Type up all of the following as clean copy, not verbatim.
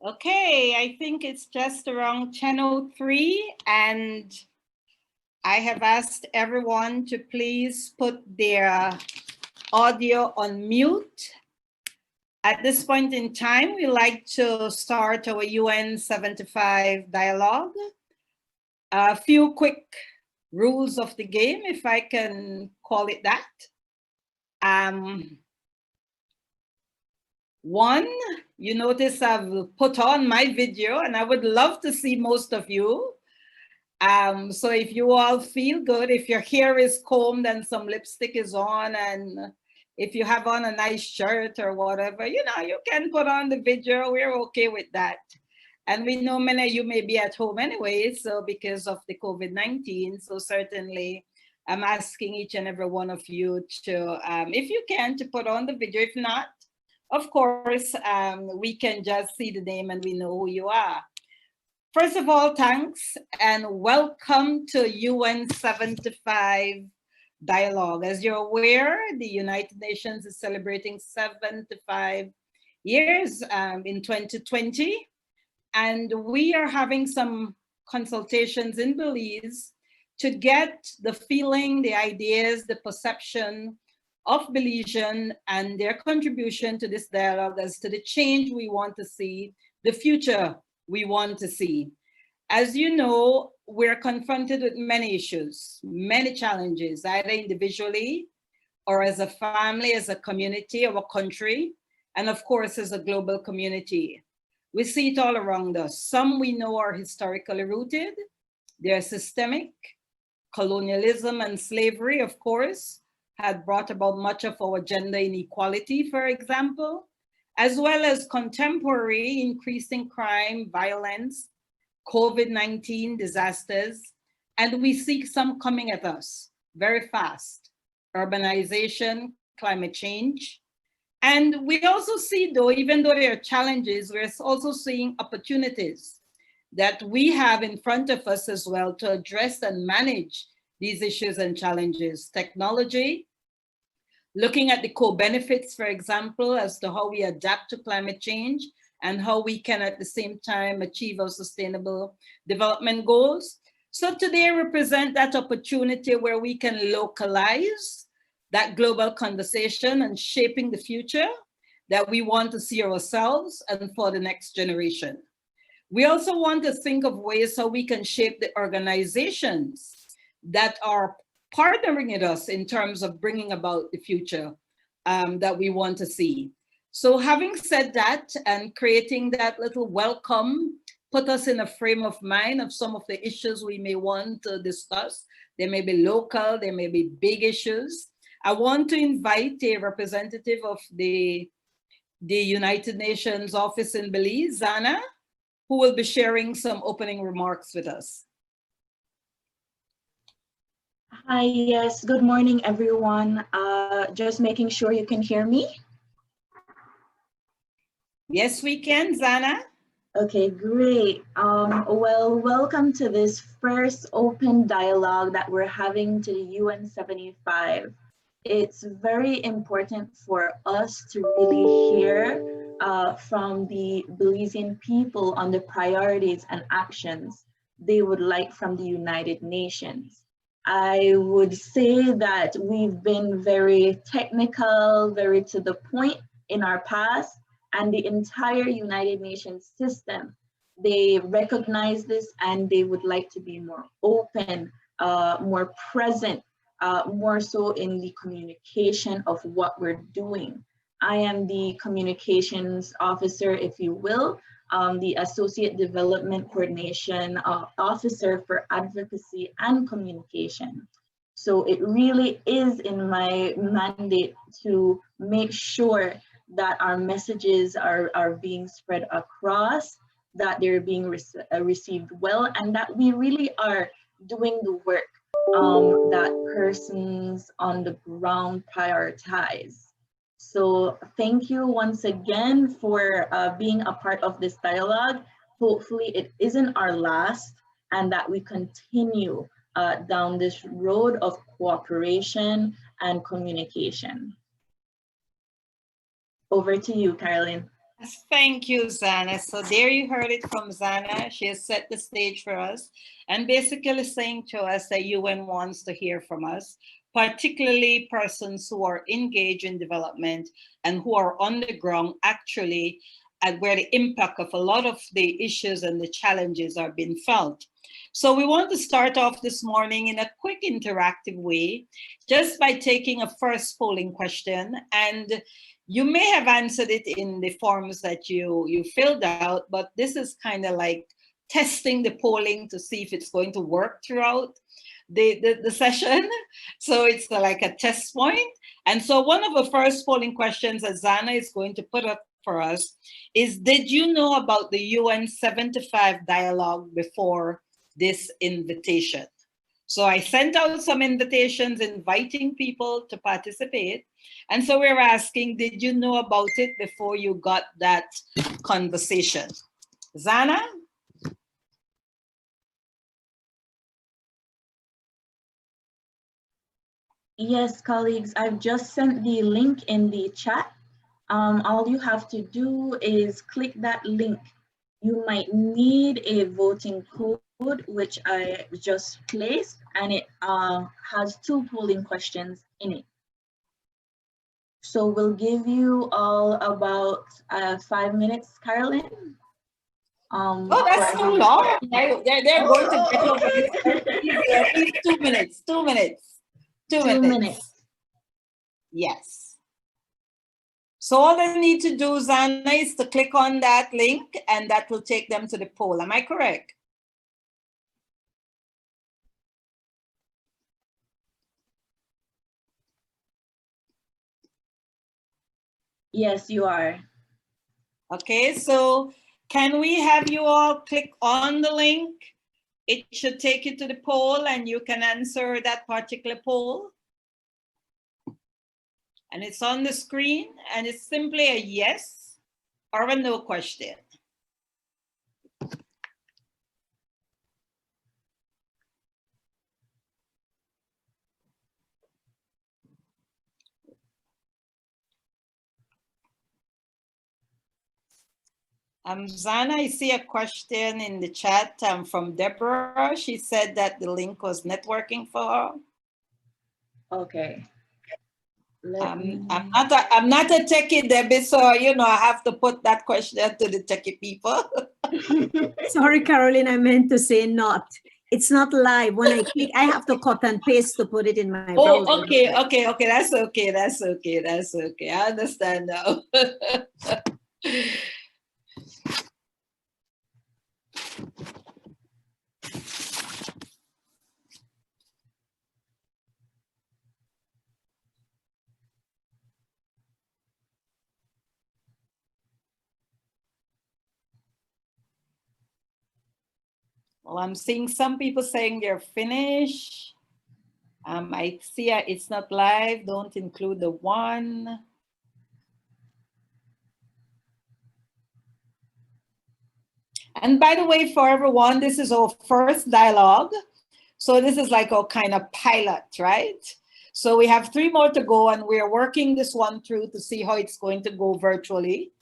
Okay, I think it's just around 10:03, and I have asked everyone to please put their audio on mute. At this point in time, we like to start our UN75 dialogue. A few quick rules of the game, if I can call it that. One, you notice I've put on my video, and I would love to see most of you. So if you all feel good, if your hair is combed and some lipstick is on, and if you have on a nice shirt or whatever, you can put on the video. We're okay with that. And we know many of you may be at home anyway, so because of the COVID-19, so certainly I'm asking each and every one of you to, if you can, to put on the video. If not, of course, we can just see the name and we know who you are. First of all, thanks and welcome to UN75 Dialogue. As you're aware, the United Nations is celebrating 75 years in 2020. And we are having some consultations in Belize to get the feeling, the ideas, the perception of Belizean and their contribution to this dialogue as to the change we want to see, the future we want to see. As you know, we're confronted with many issues, many challenges, either individually or as a family, as a community, or a country, and of course, as a global community. We see it all around us. Some we know are historically rooted. They're systemic. Colonialism and slavery, of course, had brought about much of our gender inequality, for example, as well as contemporary increasing crime, violence, COVID-19 disasters, and we see some coming at us very fast. Urbanization, climate change. And we also see, though, even though there are challenges, we're also seeing opportunities that we have in front of us as well to address and manage these issues and challenges. Technology, looking at the co-benefits, for example, as to how we adapt to climate change and how we can at the same time achieve our sustainable development goals. So today represent that opportunity where we can localize that global conversation and shaping the future that we want to see ourselves and for the next generation. We also want to think of ways how we can shape the organizations that are partnering with us in terms of bringing about the future that we want to see. So having said that and creating that little welcome, put us in a frame of mind of some of the issues we may want to discuss. They may be local, they may be big issues. I want to invite a representative of the United Nations office in Belize, Zana, who will be sharing some opening remarks with us. Hi, yes, good morning, everyone. Just making sure you can hear me. Yes, we can, Zana. Okay, great. Well, welcome to this first open dialogue that we're having to the UN75. It's very important for us to really hear from the Belizean people on the priorities and actions they would like from the United Nations. I would say that we've been very technical, very to the point in our past, and the entire United Nations system, they recognize this and they would like to be more open, more present, more so in the communication of what we're doing. I am the communications officer, if you will, the Associate Development Coordination Officer for Advocacy and Communication. So it really is in my mandate to make sure that our messages are being spread across, that they're being received well, and that we really are doing the work that persons on the ground prioritize. So thank you once again for being a part of this dialogue. Hopefully it isn't our last and that we continue down this road of cooperation and communication. Over to you, Caroline. Thank you, Zana. So there you heard it from Zana. She has set the stage for us and basically saying to us that UN wants to hear from us, particularly persons who are engaged in development and who are on the ground actually at where the impact of a lot of the issues and the challenges are being felt. So we want to start off this morning in a quick interactive way, just by taking a first polling question. And you may have answered it in the forms that you filled out, but this is kind of like testing the polling to see if it's going to work throughout the session. So it's like a test point. And so one of the first polling questions that Zana is going to put up for us is, did you know about the UN75 dialogue before this invitation? So I sent out some invitations inviting people to participate. And so we're asking, did you know about it before you got that conversation? Zana? Yes, colleagues, I've just sent the link in the chat. All you have to do is click that link. You might need a voting code, which I just placed, and it has 2 polling questions in it. So we'll give you all about 5 minutes, Carolyn. Oh, that's too long. They're going to get over this. At least 2 minutes. 2 minutes. 2 minutes. Yes. So all they need to do, Zana, is to click on that link and that will take them to the poll. Am I correct? Yes, you are. Okay, so can we have you all click on the link? It should take you to the poll and you can answer that particular poll. And it's on the screen and it's simply a yes or a no question. Zana, I see a question in the chat from Deborah. She said that the link was not working for her. Okay. I'm not a techie, Debbie, so you know I have to put that question to the techie people. Sorry, Caroline, I meant to say not. It's not live. When I click, I have to cut and paste to put it in my browser. Oh, okay. That's okay. I understand now. Well, I'm seeing some people saying they're finished. I see it's not live. Don't include the one. And by the way, for everyone, this is our first dialogue. So this is like a kind of pilot, right? So we have 3 more to go and we're working this one through to see how it's going to go virtually.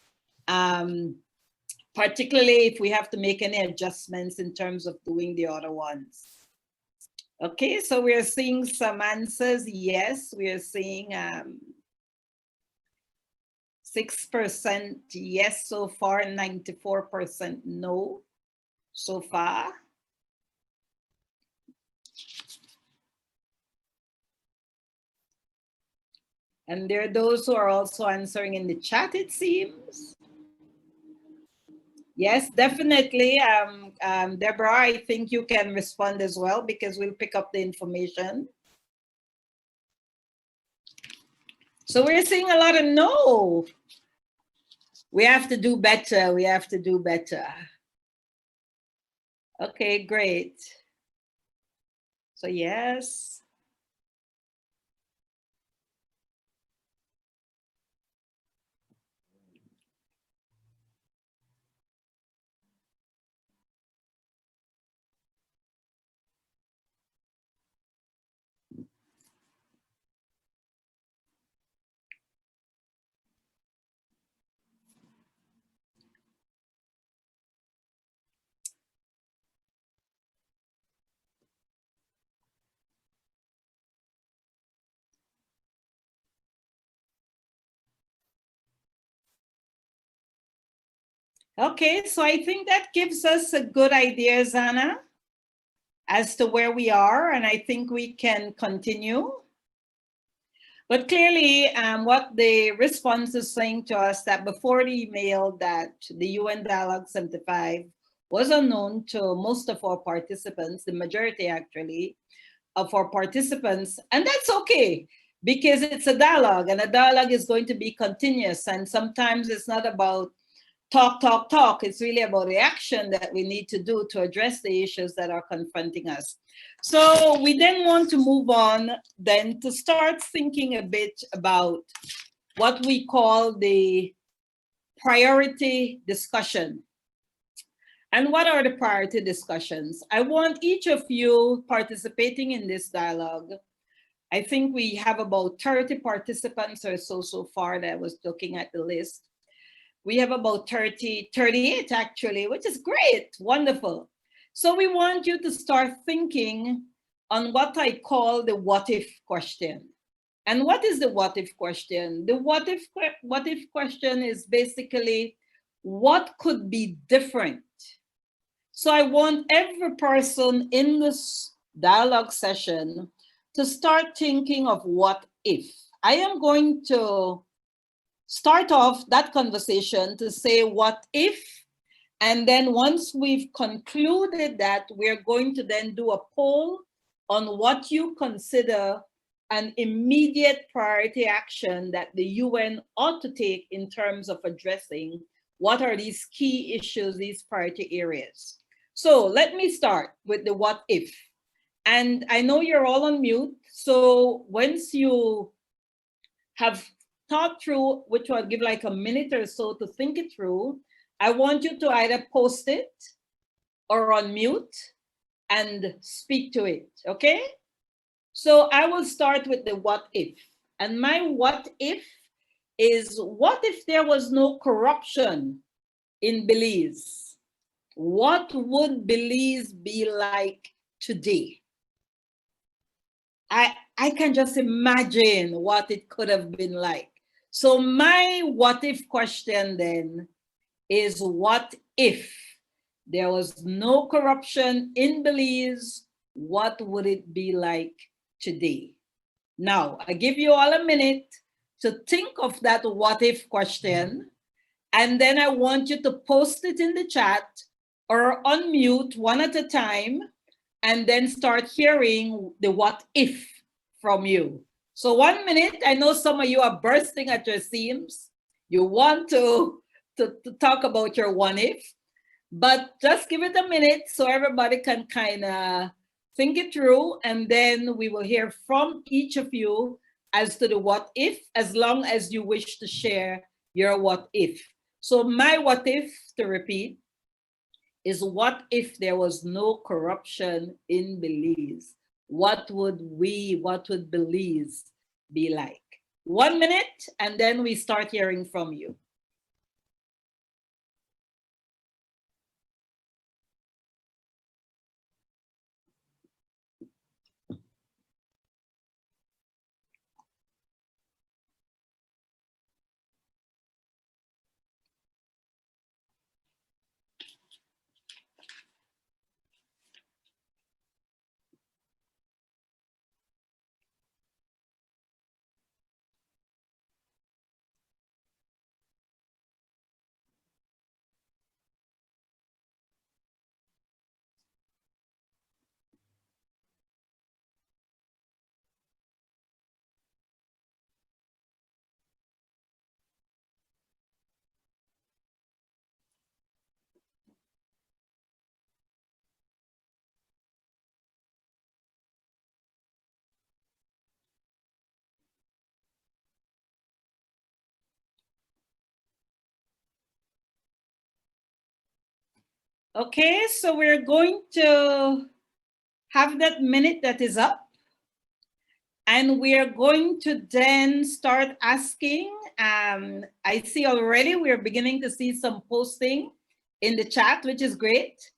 Particularly if we have to make any adjustments in terms of doing the other ones. Okay, so we are seeing some answers. Yes, we are seeing 6% yes so far, 94% no so far. And there are those who are also answering in the chat, it seems. Yes, definitely. Deborah, I think you can respond as well because we'll pick up the information. So we're seeing a lot of no. We have to do better. We have to do better. Okay, great. So yes. Okay, so I think that gives us a good idea, Zana, as to where we are, and I think we can continue. But clearly, what the response is saying to us that before the email that the UN Dialogue 75 was unknown to most of our participants, the majority actually of our participants, and that's okay because it's a dialogue and a dialogue is going to be continuous, and sometimes it's not about talk. It's really about the action that we need to do to address the issues that are confronting us. So we then want to move on then to start thinking a bit about what we call the priority discussion. And what are the priority discussions? I want each of you participating in this dialogue. I think we have about 30 participants or so far that I was looking at the list. We have about 38 actually, which is great, wonderful. So we want you to start thinking on what I call the what if question. And what is the what if question? The what if question is basically what could be different. So I want every person in this dialogue session to start thinking of what if. I am going to start off that conversation to say what if, and then once we've concluded that, we're going to then do a poll on what you consider an immediate priority action that the UN ought to take in terms of addressing what are these key issues, these priority areas. So let me start with the what if. And I know you're all on mute, so once you have thought through, which I'll give like a minute or so to think it through, I want you to either post it or unmute and speak to it, okay? So I will start with the what if. And my what if is, what if there was no corruption in Belize? What would Belize be like today? I can just imagine what it could have been like. So my what if question then is, what if there was no corruption in Belize? What would it be like today? Now, I give you all a minute to think of that what if question, and then I want you to post it in the chat or unmute one at a time, and then start hearing the what if from you. So 1 minute, I know some of you are bursting at your seams. You want to talk about your what if, but just give it a minute so everybody can kind of think it through, and then we will hear from each of you as to the what if, as long as you wish to share your what if. So my what if, to repeat, is what if there was no corruption in Belize? What would Belize be like? 1 minute, and then we start hearing from you. Okay, so we're going to have that minute that is up, and we are going to then start asking. I see already we're beginning to see some posting in the chat, which is great.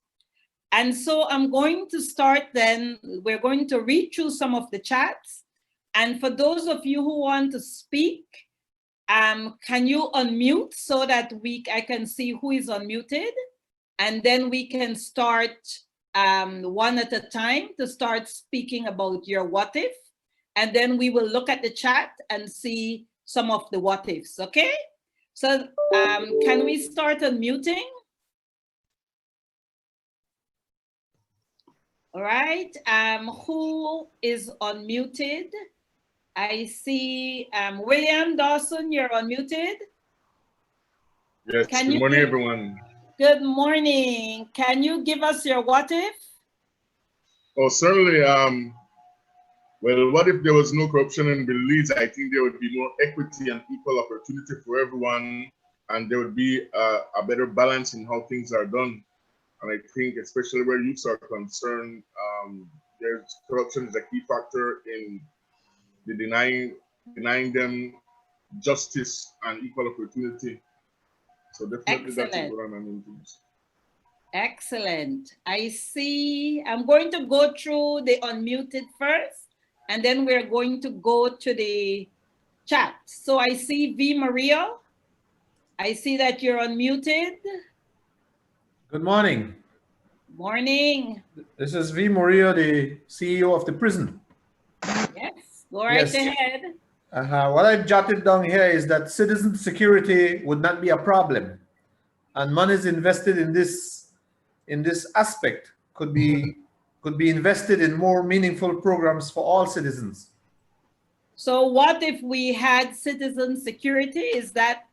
And so I'm going to start then, we're going to read through some of the chats. And for those of you who want to speak, can you unmute so that I can see who is unmuted? And then we can start one at a time to start speaking about your what if. And then we will look at the chat and see some of the what ifs, okay? So can we start unmuting? All right, who is unmuted? I see William Dawson, you're unmuted. Yes, good morning, everyone. Good morning. Can you give us your what if? Oh, certainly. Well, what if there was no corruption in Belize? I think there would be more equity and equal opportunity for everyone, and there would be a better balance in how things are done. And I think, especially where youths are concerned, corruption is a key factor in the denying them justice and equal opportunity. So definitely that's what I'm into. Excellent. I see. I'm going to go through the unmuted first, and then we're going to go to the chat. So I see V. Maria. I see that you're unmuted. Good morning. Morning. This is V. Murillo, the CEO of the prison. Yes, go right ahead. What I've jotted down here is that citizen security would not be a problem, and monies invested in this aspect could be invested in more meaningful programs for all citizens. So what if we had citizen security? Is that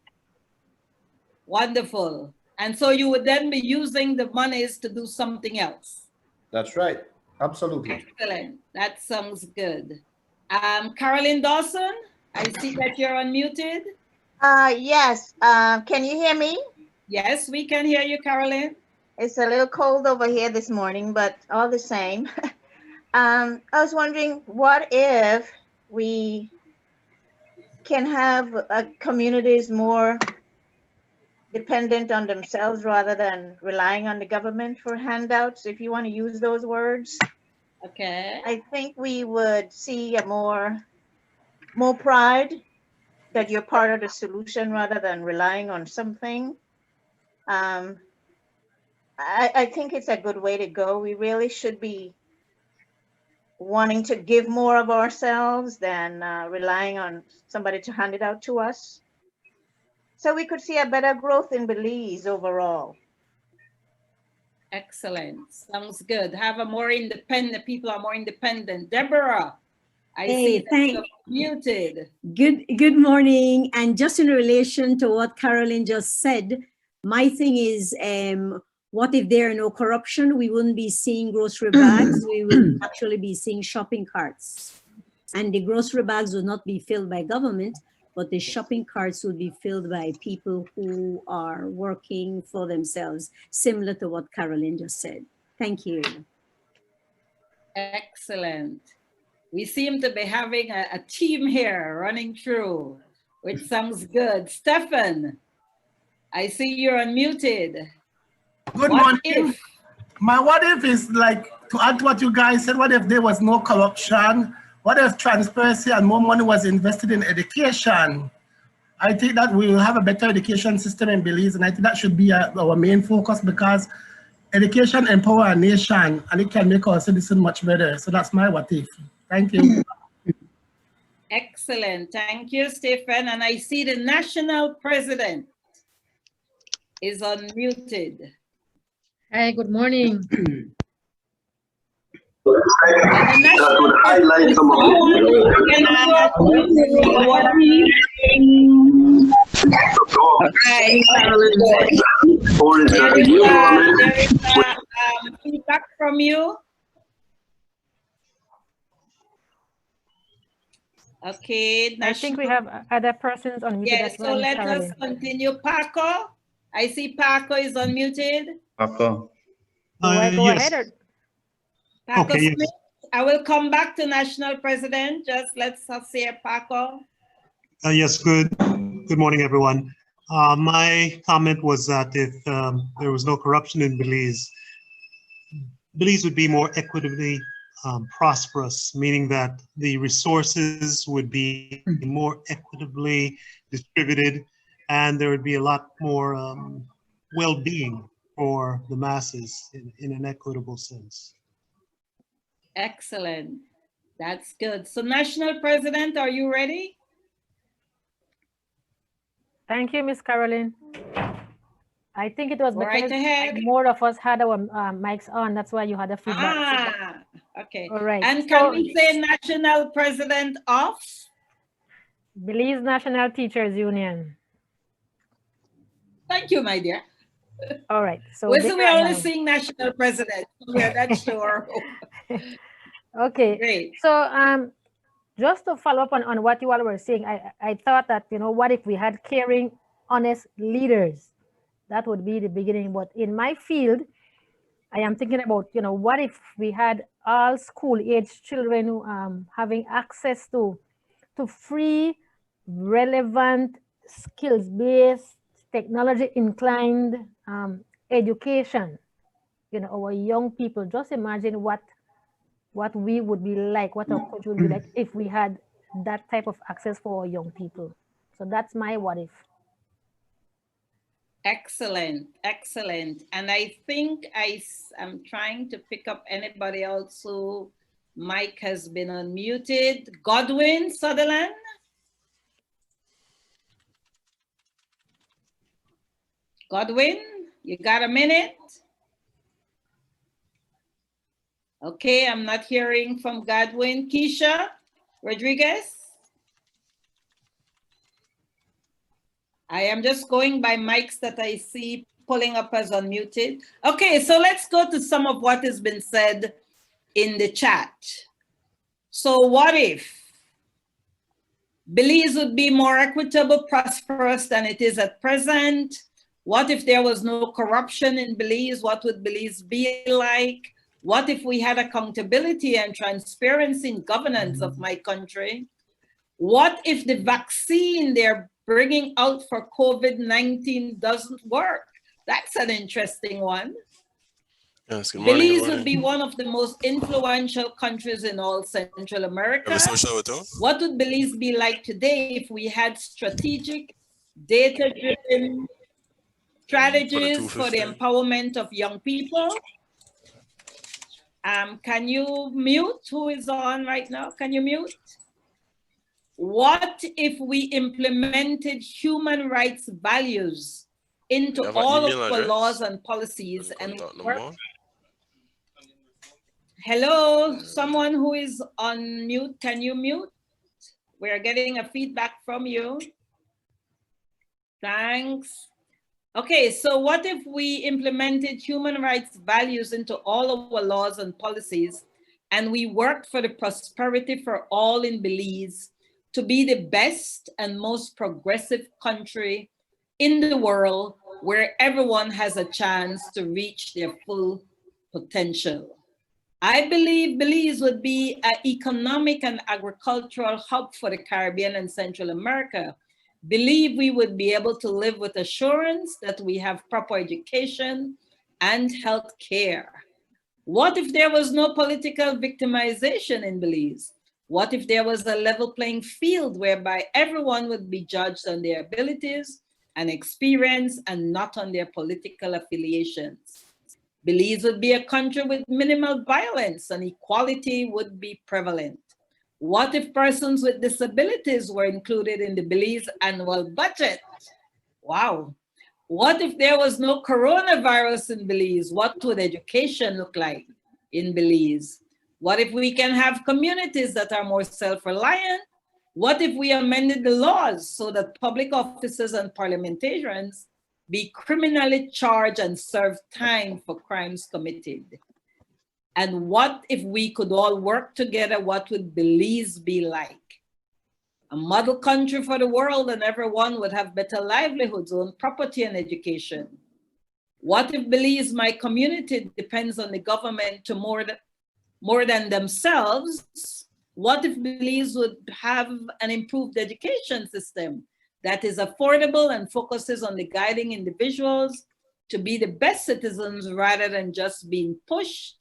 wonderful? And so you would then be using the monies to do something else. That's right. Absolutely. Excellent. That sounds good. Carolyn Dawson, I see that you're unmuted. Yes. Can you hear me? Yes, we can hear you, Carolyn. It's a little cold over here this morning, but all the same. I was wondering, what if we can have communities more dependent on themselves rather than relying on the government for handouts, if you want to use those words? Okay. I think we would see a more pride that you're part of the solution rather than relying on something. I think it's a good way to go. We really should be wanting to give more of ourselves than relying on somebody to hand it out to us. So we could see a better growth in Belize overall. Excellent. Sounds good. Have a more independent, people are more independent. Deborah, I see that you're muted. Good morning. And just in relation to what Carolyn just said, my thing is, what if there are no corruption? We wouldn't be seeing grocery bags. We would actually be seeing shopping carts. And the grocery bags would not be filled by government, but the shopping carts would be filled by people who are working for themselves, similar to what Carolyn just said. Thank you. Excellent. We seem to be having a team here running through, which sounds good. Stefan, I see you're unmuted. Good morning. My what if is like, to add to what you guys said, what if there was no corruption? What if transparency and more money was invested in education? I think that we will have a better education system in Belize, and I think that should be our main focus, because education empowers our nation and it can make our citizens much better. So that's my what if. Thank you. Excellent. Thank you, Stephen. And I see the national president is unmuted. Hi, good morning. That would highlight some of there is feedback from you. Okay. I think we have other persons unmuted. Yes, so let us continue. Paco, I see Paco is unmuted. Paco. Go Yes. ahead. Paco Okay, Smith. yes. I will come back to national president. Just let's hear Paco. Yes, good morning, everyone. My comment was that if there was no corruption in Belize, Belize would be more equitably prosperous, meaning that the resources would be more equitably distributed and there would be a lot more well-being for the masses in an equitable sense. Excellent. That's good. So National President, are you ready? Thank you, Miss Caroline. I think it was Go right because ahead. more of us had our mics on. That's why you had a feedback. Okay. All right. And can we say National President of? Belize National Teachers Union. Thank you, my dear. All right. So we're only seeing National President. We're not sure. Okay. Great. So just to follow up on what you all were saying, I thought that, you know, what if we had caring, honest leaders? That would be the beginning. But in my field, I am thinking about, you know, what if we had all school-age children who having access to free, relevant, skills-based, technology-inclined education. You know, our young people, just imagine what we would be like, what our country would be like if we had that type of access for our young people. So that's my what if. Excellent, excellent. And I think I'm trying to pick up anybody else who mic has been unmuted. Godwin Sutherland. Godwin, you got a minute? Okay, I'm not hearing from Godwin. Keisha Rodriguez? I am just going by mics that I see pulling up as unmuted. Okay, so let's go to some of what has been said in the chat. So what if Belize would be more equitable, prosperous than it is at present? What if there was no corruption in Belize? What would Belize be like? What if we had accountability and transparency in governance of my country? What if the vaccine they're bringing out for COVID-19 doesn't work? That's an interesting one. Yes, good morning. Belize would be one of the most influential countries in all Central America. What would Belize be like today if we had strategic, data-driven strategies for the empowerment of young people? Can you mute? Who is on right now? Can you mute? What if we implemented human rights values into all of our laws and policies and work? Hello, someone who is on mute, can you mute? We're getting a feedback from you. Thanks. Okay, so what if we implemented human rights values into all of our laws and policies and we worked for the prosperity for all in Belize to be the best and most progressive country in the world where everyone has a chance to reach their full potential? I believe Belize would be an economic and agricultural hub for the Caribbean and Central America. Believe we would be able to live with assurance that we have proper education and health care. What if there was no political victimization in Belize? What if there was a level playing field whereby everyone would be judged on their abilities and experience and not on their political affiliations? Belize would be a country with minimal violence and equality would be prevalent. What if persons with disabilities were included in the Belize annual budget? Wow. What if there was no coronavirus in Belize? What would education look like in Belize? What if we can have communities that are more self-reliant? What if we amended the laws so that public officers and parliamentarians be criminally charged and serve time for crimes committed? And what if we could all work together? What would Belize be like? A model country for the world, and everyone would have better livelihoods, own property and education. What if Belize, my community, depends on the government to more than themselves? What if Belize would have an improved education system that is affordable and focuses on the guiding individuals to be the best citizens rather than just being pushed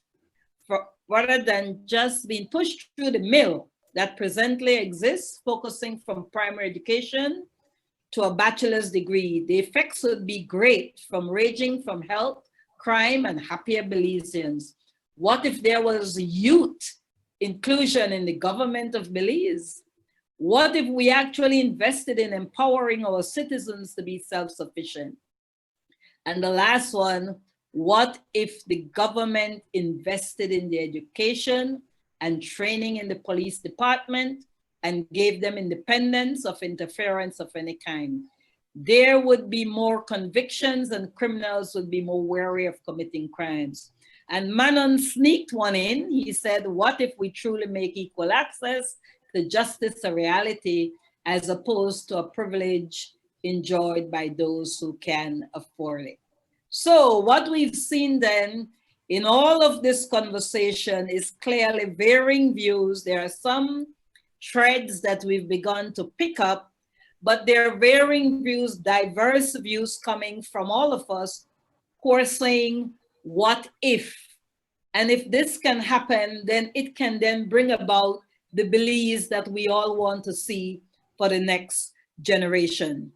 rather than just being pushed through the mill that presently exists, focusing from primary education to a bachelor's degree. The effects would be great, from ranging from health, crime, and happier Belizeans. What if there was youth inclusion in the government of Belize? What if we actually invested in empowering our citizens to be self-sufficient? And the last one, what if the government invested in the education and training in the police department and gave them independence of interference of any kind? There would be more convictions and criminals would be more wary of committing crimes. And Manon sneaked one in. He said, what if we truly make equal access to justice a reality as opposed to a privilege enjoyed by those who can afford it? So what we've seen then in all of this conversation is clearly varying views. There are some threads that we've begun to pick up, but there are varying views, diverse views coming from all of us who are saying, what if? And if this can happen, then it can then bring about the Belize that we all want to see for the next generation.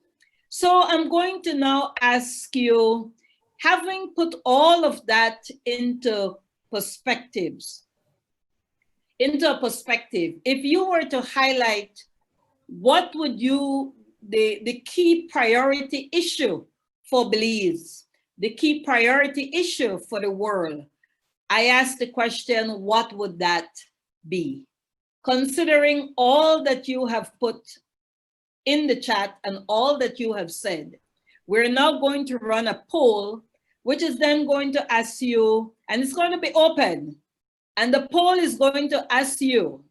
So I'm going to now ask you, having put all of that into perspective, if you were to highlight what would you, the key priority issue for Belize, the key priority issue for the world, I asked the question, what would that be? Considering all that you have put in the chat and all that you have said, we're now going to run a poll, which is then going to ask you, and it's going to be open, and the poll is going to ask you,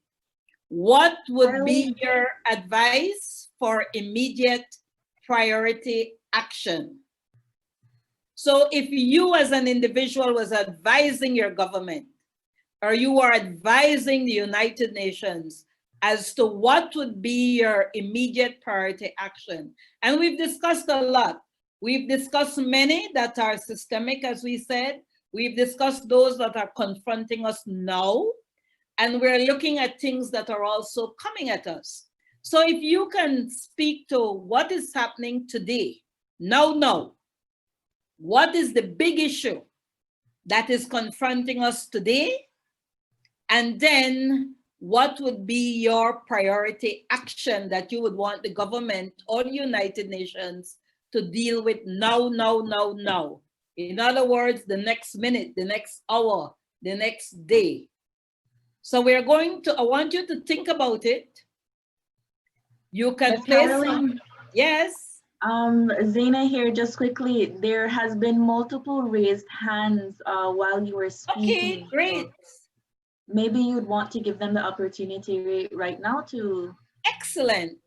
what would be your advice for immediate priority action? So if you as an individual was advising your government, or you are advising the United Nations as to what would be your immediate priority action. And we've discussed a lot. We've discussed many that are systemic, as we said. We've discussed those that are confronting us now. And we're looking at things that are also coming at us. So if you can speak to what is happening today, now, what is the big issue that is confronting us today? And then what would be your priority action that you would want the government or the United Nations to deal with now? In other words, the next minute, the next hour, the next day. So we're going to, I want you to think about it. You can place some, yes. Zaina here, just quickly, there has been multiple raised hands while you were speaking. Okay, great. So maybe you'd want to give them the opportunity right now to. Excellent.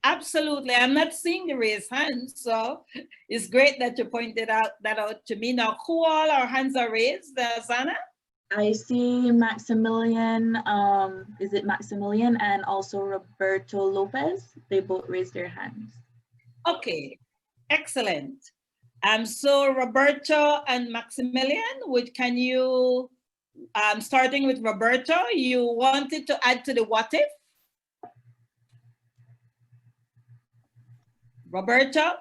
Absolutely. I'm not seeing the raised hands, so it's great that you pointed that out to me. Now, who all our hands are raised, Zana? I see Maximilian, is it Maximilian and also Roberto Lopez? They both raised their hands. Okay, excellent. So Roberto and Maximilian, can you, starting with Roberto, you wanted to add to the what if? Roberto?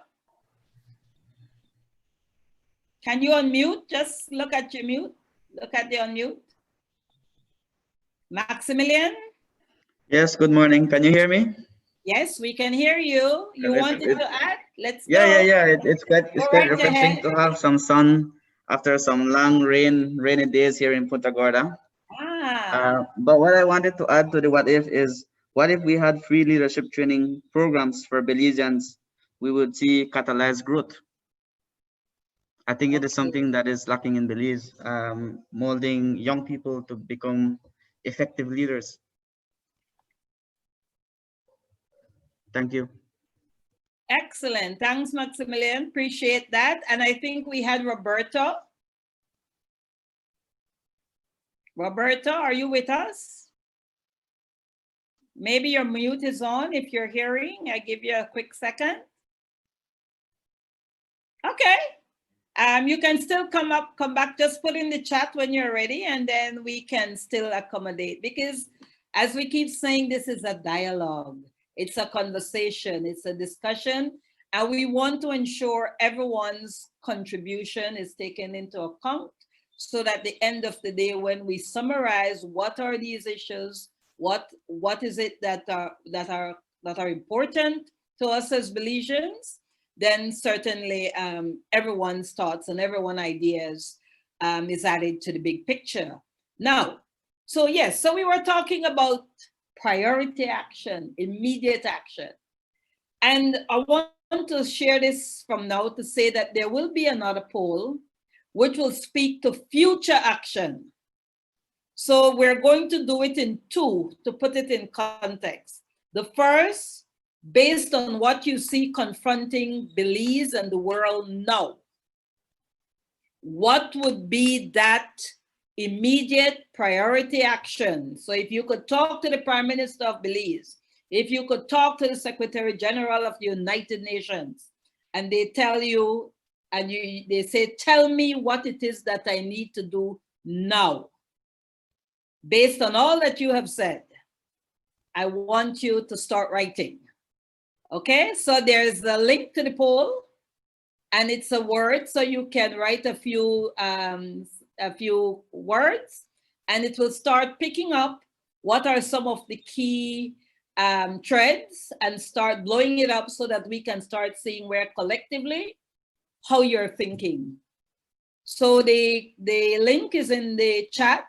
Can you unmute? Just look at your mute. Look at the unmute. Maximilian? Yes, good morning. Can you hear me? Yes, we can hear you. You wanted to add? Let's go. Yeah. It's quite refreshing to have some sun after some long rainy days here in Punta Gorda. But what I wanted to add to the what if is, what if we had free leadership training programs for Belizeans? We would see catalyzed growth. I think it is something that is lacking in Belize, molding young people to become effective leaders. Thank you. Excellent. Thanks, Maximilian. Appreciate that. And I think we had Roberto. Roberto, are you with us? Maybe your mute is on if you're hearing. I give you a quick second. Okay. You can still come back, just put in the chat when you're ready, and then we can still accommodate, because as we keep saying, this is a dialogue. It's a conversation, it's a discussion, and we want to ensure everyone's contribution is taken into account, so that at the end of the day, when we summarize what are these issues, what is it that are important to us as Belizeans, then certainly everyone's thoughts and everyone's ideas is added to the big picture. Now, so yes, so we were talking about priority action, immediate action. And I want to share this from now to say that there will be another poll which will speak to future action. So we're going to do it in two to put it in context. The first, based on what you see confronting Belize and the world now, what would be that immediate priority action? So if you could talk to the Prime Minister of Belize, if you could talk to the Secretary General of the United Nations, and they tell you, and they say, tell me what it is that I need to do now. Based on all that you have said, I want you to start writing. Okay, so there's a link to the poll, and it's a word, so you can write a few words, and it will start picking up what are some of the key threads, and start blowing it up so that we can start seeing where collectively how you're thinking. So the link is in the chat.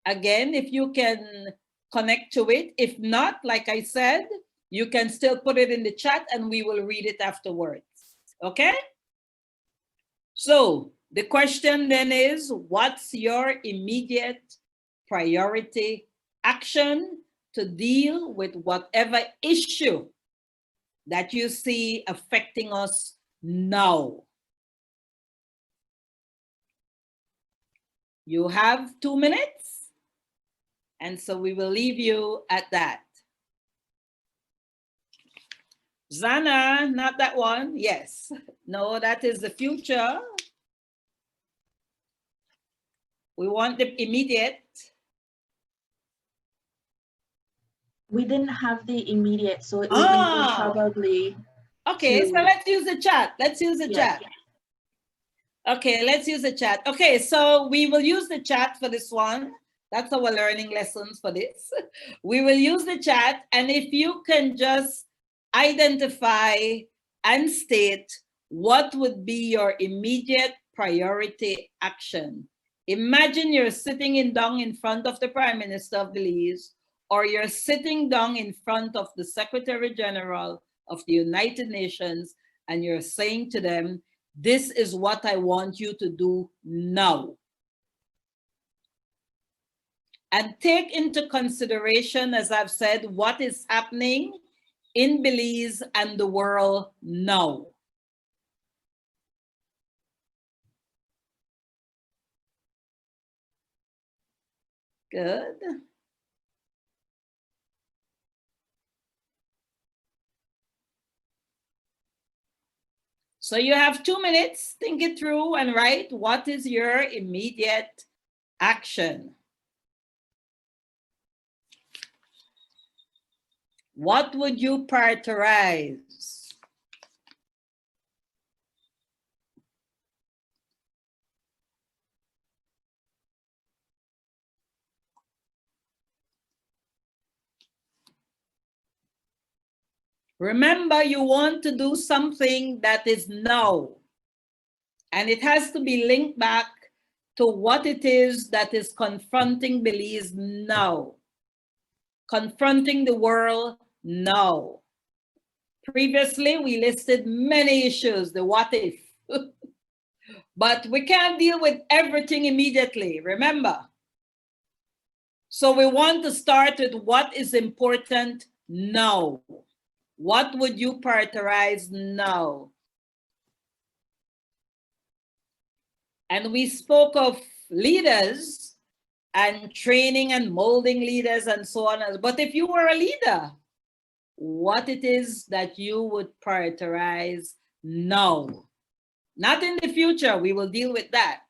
Again, if you can connect to it. If not, like I said, you can still put it in the chat and we will read it afterwards. Okay? So the question then is, what's your immediate priority action to deal with whatever issue that you see affecting us now? You have 2 minutes, and so we will leave you at that. Zana, not that one. Yes. No, that is the future. We want the immediate. We didn't have the immediate, so it would be probably. Okay, so let's use the chat. Let's use the chat. Okay, let's use the chat. Okay, so we will use the chat for this one. That's our learning lessons for this. We will use the chat, and if you can just identify and state what would be your immediate priority action. Imagine you're sitting down in front of the Prime Minister of Belize, or you're sitting down in front of the Secretary General of the United Nations, and you're saying to them, this is what I want you to do now. And take into consideration, as I've said, what is happening in Belize and the world now. Good. So you have 2 minutes, think it through and write what is your immediate action. What would you prioritize? Remember, you want to do something that is now, and it has to be linked back to what it is that is confronting Belize now, confronting the world now. Previously, we listed many issues, the what if, but we can't deal with everything immediately, remember. So we want to start with what is important now. What would you prioritize now? And we spoke of leaders and training and molding leaders and so on. But if you were a leader, what it is that you would prioritize now? Not in the future, we will deal with that.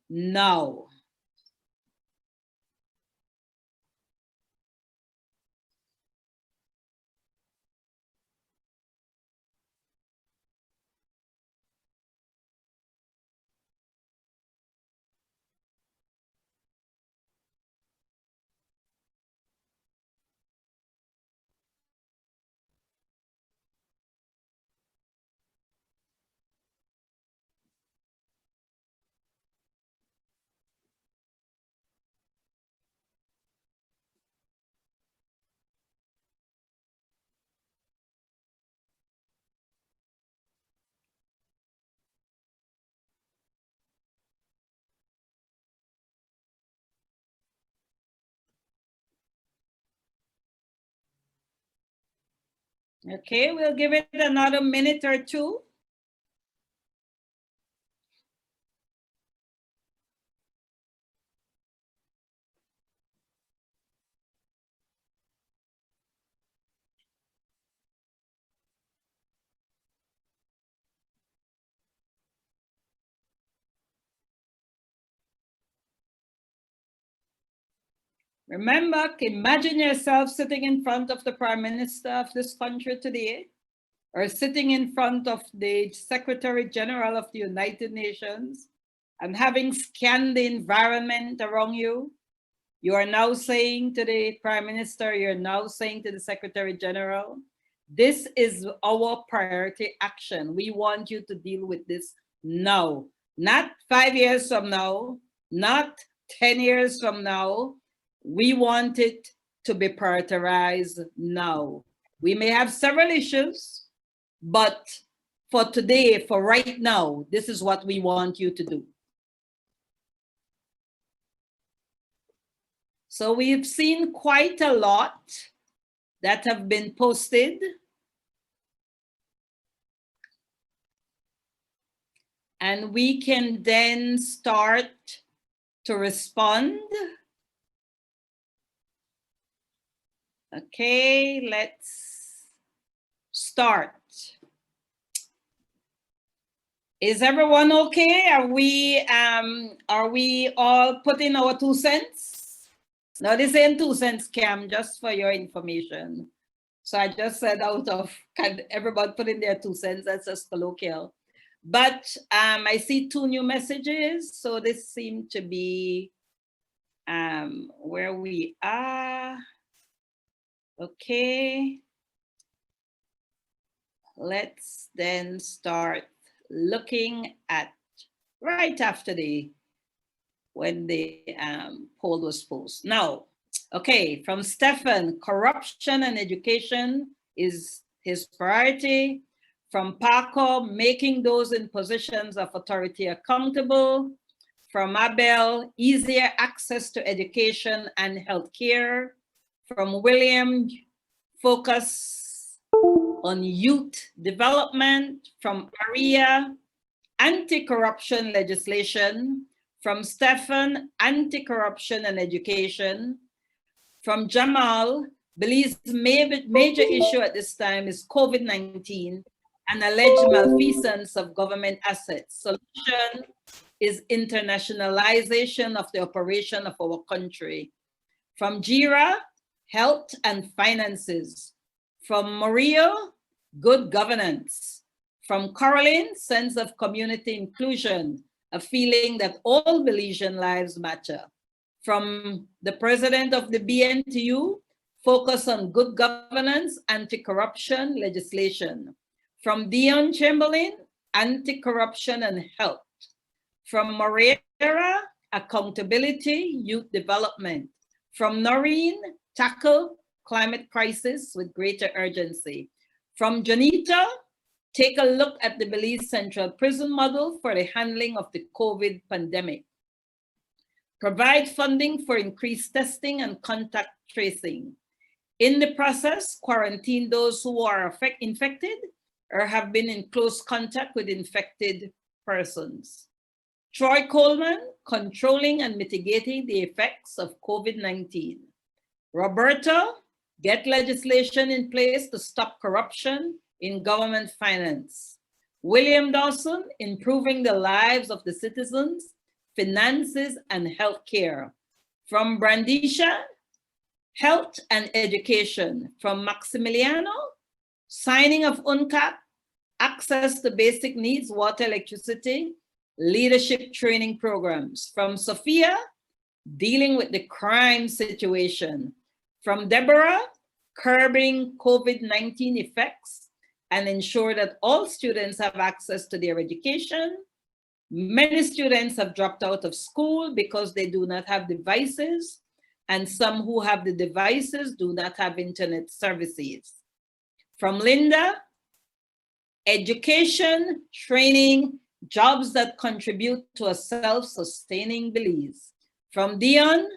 Now. Okay, we'll give it another minute or two. Remember, imagine yourself sitting in front of the Prime Minister of this country today, or sitting in front of the Secretary General of the United Nations and having scanned the environment around you. You are now saying to the Prime Minister, you're now saying to the Secretary General, this is our priority action. We want you to deal with this now, not 5 years from now, not 10 years from now. We want it to be prioritized now. We may have several issues, but for today, for right now, this is what we want you to do. So we've seen quite a lot that have been posted. And we can then start to respond. Okay, let's start. Is everyone okay? Are we all putting our 2 cents? No, this ain't 2 cents, Cam, just for your information. So I just said out of, can everybody put in their 2 cents? That's just colloquial. But I see 2 new messages. So this seemed to be where we are. Okay. Let's then start looking at right after when the poll was posted. Now, okay, from Stefan, corruption and education is his priority. From Paco, making those in positions of authority accountable. From Abel, easier access to education and healthcare. From William, focus on youth development. From Maria, anti-corruption legislation. From Stefan, anti-corruption and education. From Jamal, Belize's major issue at this time is COVID-19 and alleged malfeasance of government assets. Solution is internationalization of the operation of our country. From Jira, health and finances. From Maria, good governance. From Caroline, sense of community inclusion, a feeling that all Belizean lives matter. From the president of the BNTU, focus on good governance, anti-corruption legislation. From Dion Chamberlain, anti-corruption and health. From Moreira, accountability, youth development. From Noreen, tackle climate crisis with greater urgency. From Janita, take a look at the Belize Central Prison model for the handling of the COVID pandemic. Provide funding for increased testing and contact tracing. In the process, quarantine those who are infected or have been in close contact with infected persons. Troy Coleman, controlling and mitigating the effects of COVID-19. Roberta, get legislation in place to stop corruption in government finance. William Dawson, improving the lives of the citizens, finances, and healthcare. From Brandisha, health and education. From Maximiliano, signing of UNCAP, access to basic needs, water, electricity, leadership training programs. From Sophia, dealing with the crime situation. From Deborah, curbing COVID-19 effects and ensure that all students have access to their education. Many students have dropped out of school because they do not have devices, and some who have the devices do not have internet services. From Linda, education, training, jobs that contribute to a self-sustaining Belize. From Dion,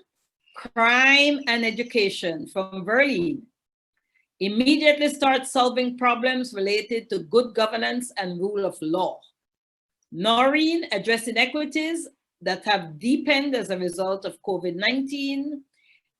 crime and education. From Verlene, immediately start solving problems related to good governance and rule of law. Noreen, address inequities that have deepened as a result of COVID-19.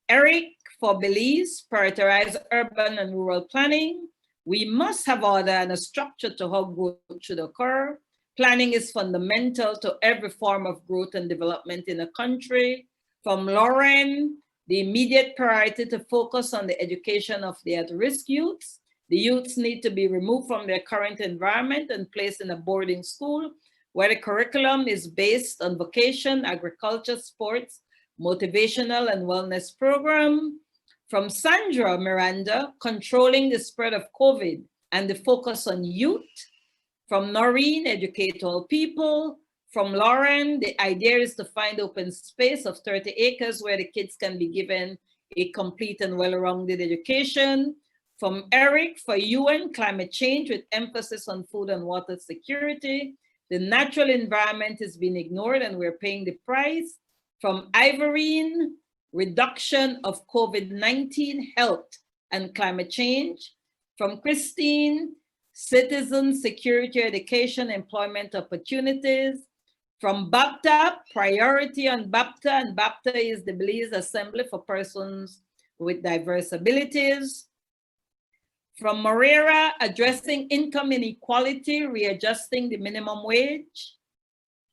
Eric, for Belize, prioritize urban and rural planning. We must have order and a structure to how growth should occur. Planning is fundamental to every form of growth and development in a country. From Lauren, the immediate priority to focus on the education of the at-risk youths. The youths need to be removed from their current environment and placed in a boarding school where the curriculum is based on vocation, agriculture, sports, motivational and wellness program. From Sandra Miranda, controlling the spread of COVID and the focus on youth. From Noreen, educate all people. From Lauren, the idea is to find open space of 30 acres where the kids can be given a complete and well-rounded education. From Eric, for UN, climate change with emphasis on food and water security. The natural environment is being ignored and we're paying the price. From Ivorine, reduction of COVID-19, health and climate change. From Christine, citizen security, education, employment opportunities. From BAPTA, priority on BAPTA, and BAPTA is the Belize Assembly for Persons with Diverse Abilities. From Moreira, addressing income inequality, readjusting the minimum wage.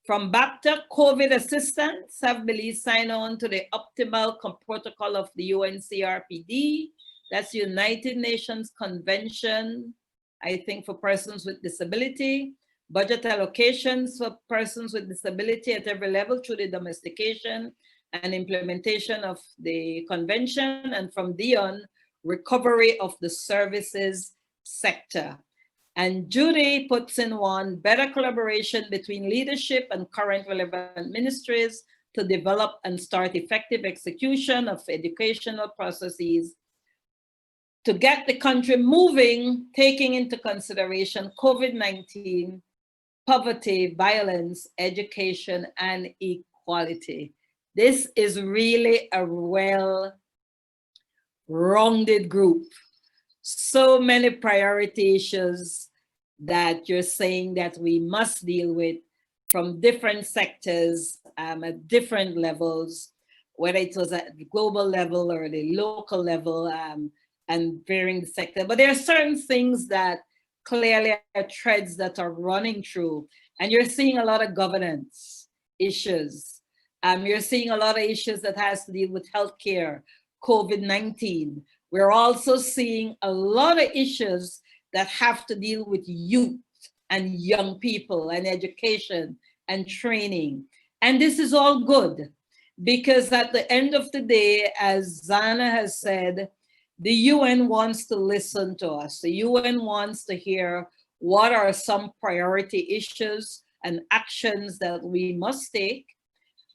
From BAPTA, COVID assistance, have Belize sign on to the optimal protocol of the UNCRPD, that's United Nations Convention, I think, for persons with disability. Budget allocations for persons with disability at every level through the domestication and implementation of the convention. And from Dion, recovery of the services sector. And Judy puts in one, better collaboration between leadership and current relevant ministries to develop and start effective execution of educational processes to get the country moving, taking into consideration COVID-19, poverty, violence, education, and equality. This is really a well-rounded group. So many priority issues that you're saying that we must deal with from different sectors at different levels, whether it was at the global level or the local level and varying the sector. But there are certain things that clearly are threads that are running through, and you're seeing a lot of governance issues. You're seeing a lot of issues that has to deal with healthcare, COVID-19. We're also seeing a lot of issues that have to deal with youth and young people and education and training. And this is all good because at the end of the day, as Zana has said, the UN wants to listen to us. The UN wants to hear what are some priority issues and actions that we must take.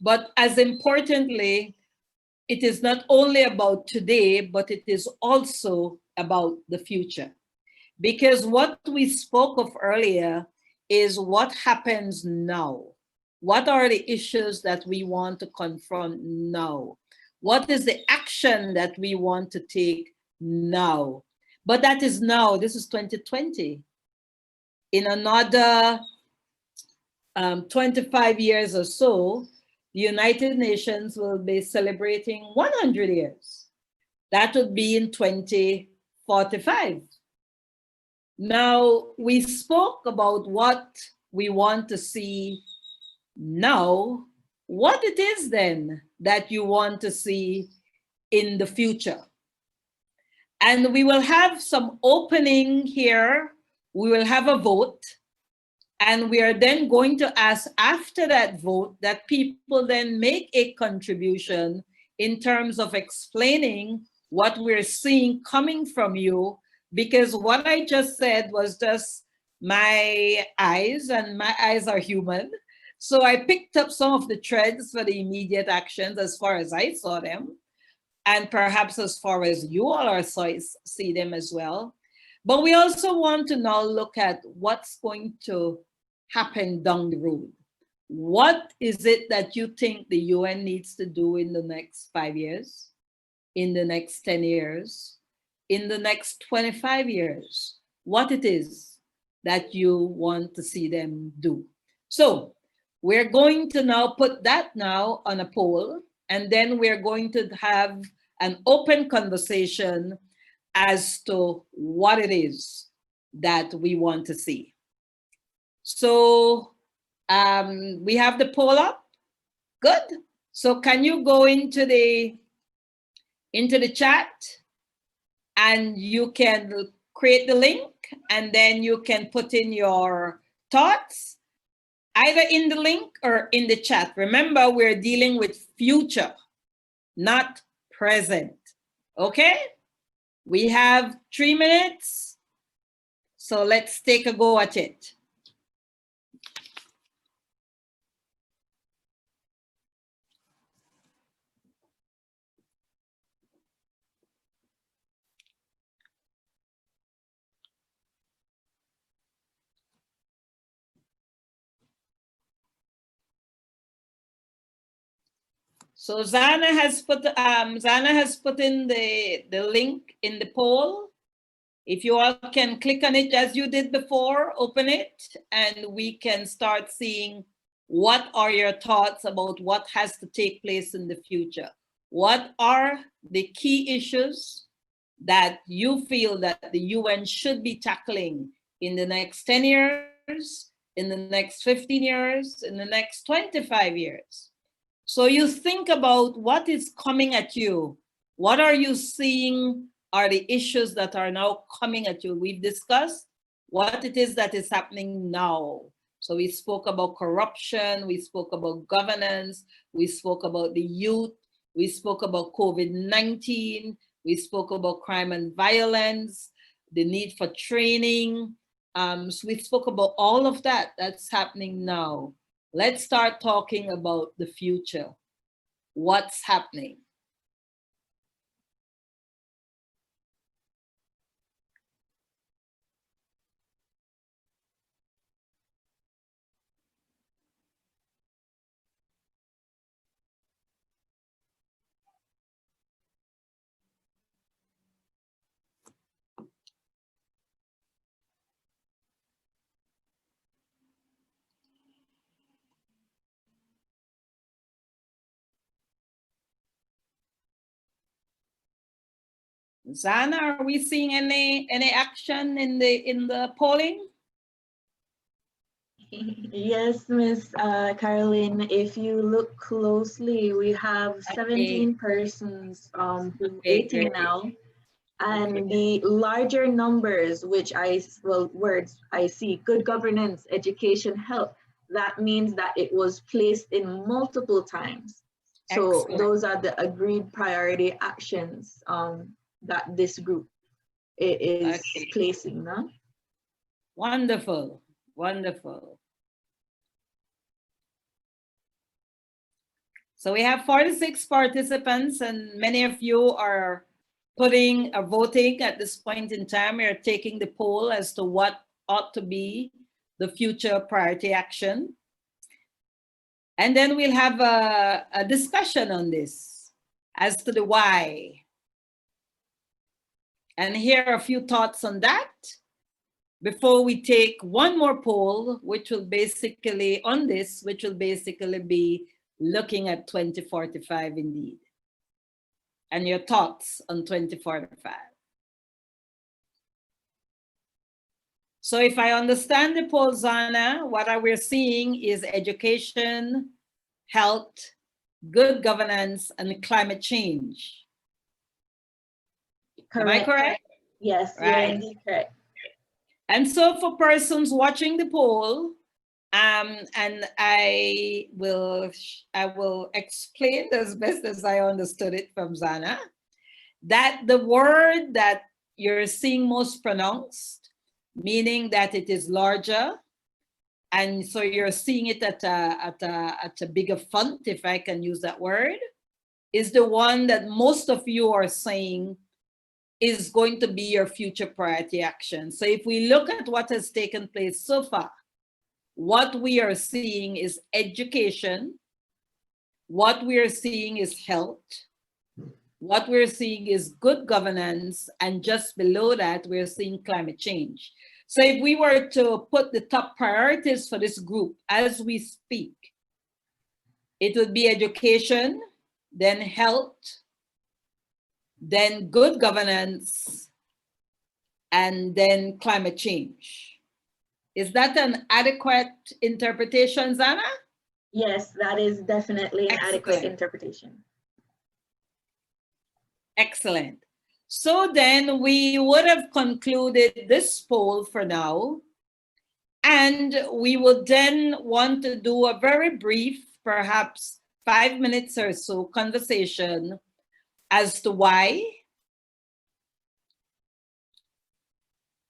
But as importantly, it is not only about today, but it is also about the future. Because what we spoke of earlier is what happens now. What are the issues that we want to confront now? What is the action that we want to take now? But that is now, this is 2020. In another 25 years or so, the United Nations will be celebrating 100 years. That would be in 2045. Now, we spoke about what we want to see now. What it is then that you want to see in the future? And we will have some opening here. We will have a vote. And we are then going to ask after that vote that people then make a contribution in terms of explaining what we're seeing coming from you, because what I just said was just my eyes, and my eyes are human. So I picked up some of the threads for the immediate actions as far as I saw them, and perhaps as far as you all are see them as well. But we also want to now look at what's going to happen down the road. What is it that you think the UN needs to do in the next 5 years, in the next 10 years, in the next 25 years? What it is that you want to see them do. So we're going to now put that now on a poll, and then we're going to have an open conversation as to what it is that we want to see. So we have the poll up. Good. So can you go into the chat, and you can create the link, and then you can put in your thoughts either in the link or in the chat. Remember, we're dealing with future, not present. Okay? We have 3 minutes. So let's take a go at it. So Zana has put in the link in the poll. If you all can click on it as you did before, open it, and we can start seeing what are your thoughts about what has to take place in the future. What are the key issues that you feel that the UN should be tackling in the next 10 years, in the next 15 years, in the next 25 years? So you think about what is coming at you. What are you seeing are the issues that are now coming at you? We've discussed what it is that is happening now. So we spoke about corruption, we spoke about governance, we spoke about the youth, we spoke about COVID-19, we spoke about crime and violence, the need for training. So we spoke about all of that that's happening now. Let's start talking about the future. What's happening? Zana, are we seeing any action in the polling? Yes, Miss Caroline, if you look closely, we have 17 persons voting now. And the larger numbers, which words I see, good governance, education, health, that means that it was placed in multiple times. So excellent. Those are the agreed priority actions that this group is placing now. Wonderful, wonderful. So we have 46 participants, and many of you are voting at this point in time. We are taking the poll as to what ought to be the future priority action. And then we'll have a discussion on this as to the why. And here are a few thoughts on that before we take one more poll, which will basically be looking at 2045 indeed. And your thoughts on 2045. So if I understand the poll, Zana, what we're seeing is education, health, good governance, and climate change. Correct. Am I correct? Yes, right. You're indeed correct. And so for persons watching the poll, and I will explain as best as I understood it from Zana, that the word that you're seeing most pronounced, meaning that it is larger, and so you're seeing it at a bigger font, if I can use that word, is the one that most of you are saying is going to be your future priority action. So if we look at what has taken place so far, what we are seeing is education, what we are seeing is health, what we're seeing is good governance, and just below that, we're seeing climate change. So if we were to put the top priorities for this group as we speak, it would be education, then health, then good governance, and then climate change. Is that an adequate interpretation, Zana? Yes, that is definitely an adequate interpretation. Excellent. So then we would have concluded this poll for now, and we would then want to do a very brief, perhaps 5 minutes or so conversation as to why.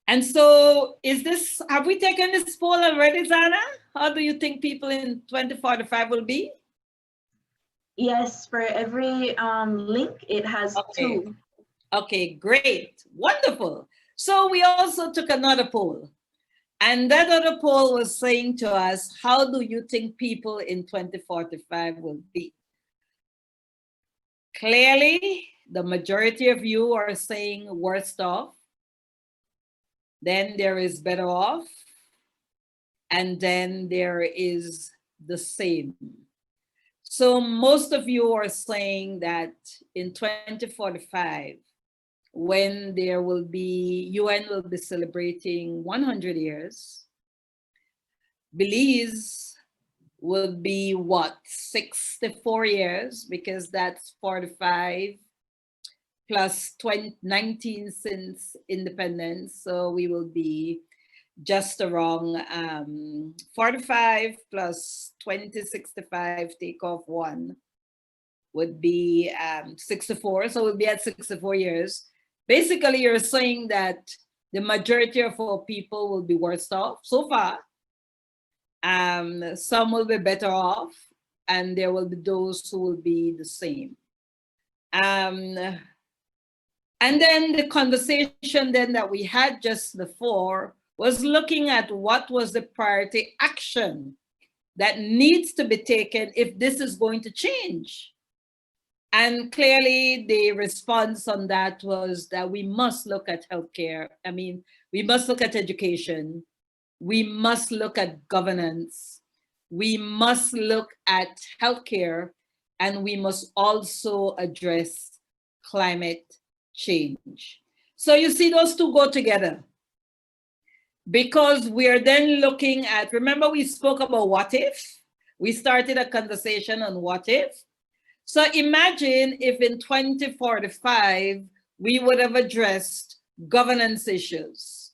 And so have we taken this poll already, Zana? How do you think people in 2045 will be? Yes, for every link, it has 2. Okay, great, wonderful. So we also took another poll. And that other poll was saying to us, how do you think people in 2045 will be? Clearly, the majority of you are saying worst off. Then there is better off. And then there is the same. So most of you are saying that in 2045, when there will be, UN will be celebrating 100 years, Belize will be what, 64 years, because that's 45 plus 19 since independence. So we will be just around 45 plus 65, take off 1 would be 64. So we'll be at 64 years. Basically, you're saying that the majority of our people will be worse off so far. Some will be better off, and there will be those who will be the same. And then the conversation then that we had just before was looking at what was the priority action that needs to be taken if this is going to change. And clearly the response on that was that we must look at healthcare. I mean, we must look at education. We must look at governance. We must look at healthcare, and we must also address climate change. So you see, those two go together, because we are then looking at, remember we spoke about what if? We started a conversation on what if. So imagine if in 2045, we would have addressed governance issues.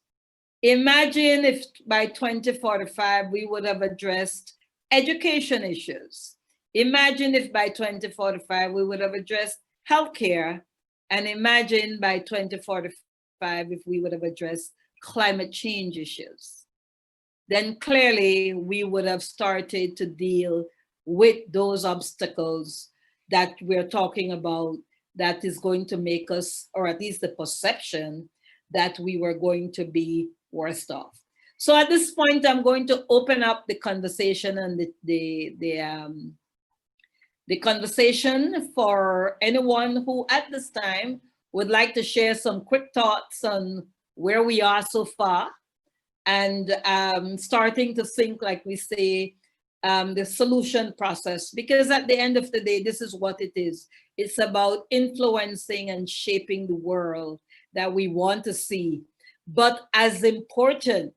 Imagine if by 2045, we would have addressed education issues. Imagine if by 2045, we would have addressed healthcare. And imagine by 2045, if we would have addressed climate change issues. Then clearly we would have started to deal with those obstacles that we're talking about, that is going to make us, or at least the perception that we were going to be worse off. So at this point, I'm going to open up the conversation and the conversation for anyone who at this time would like to share some quick thoughts on where we are so far, and starting to think, like we say, the solution process, because at the end of the day, this is what it is. It's about influencing and shaping the world that we want to see. But as important,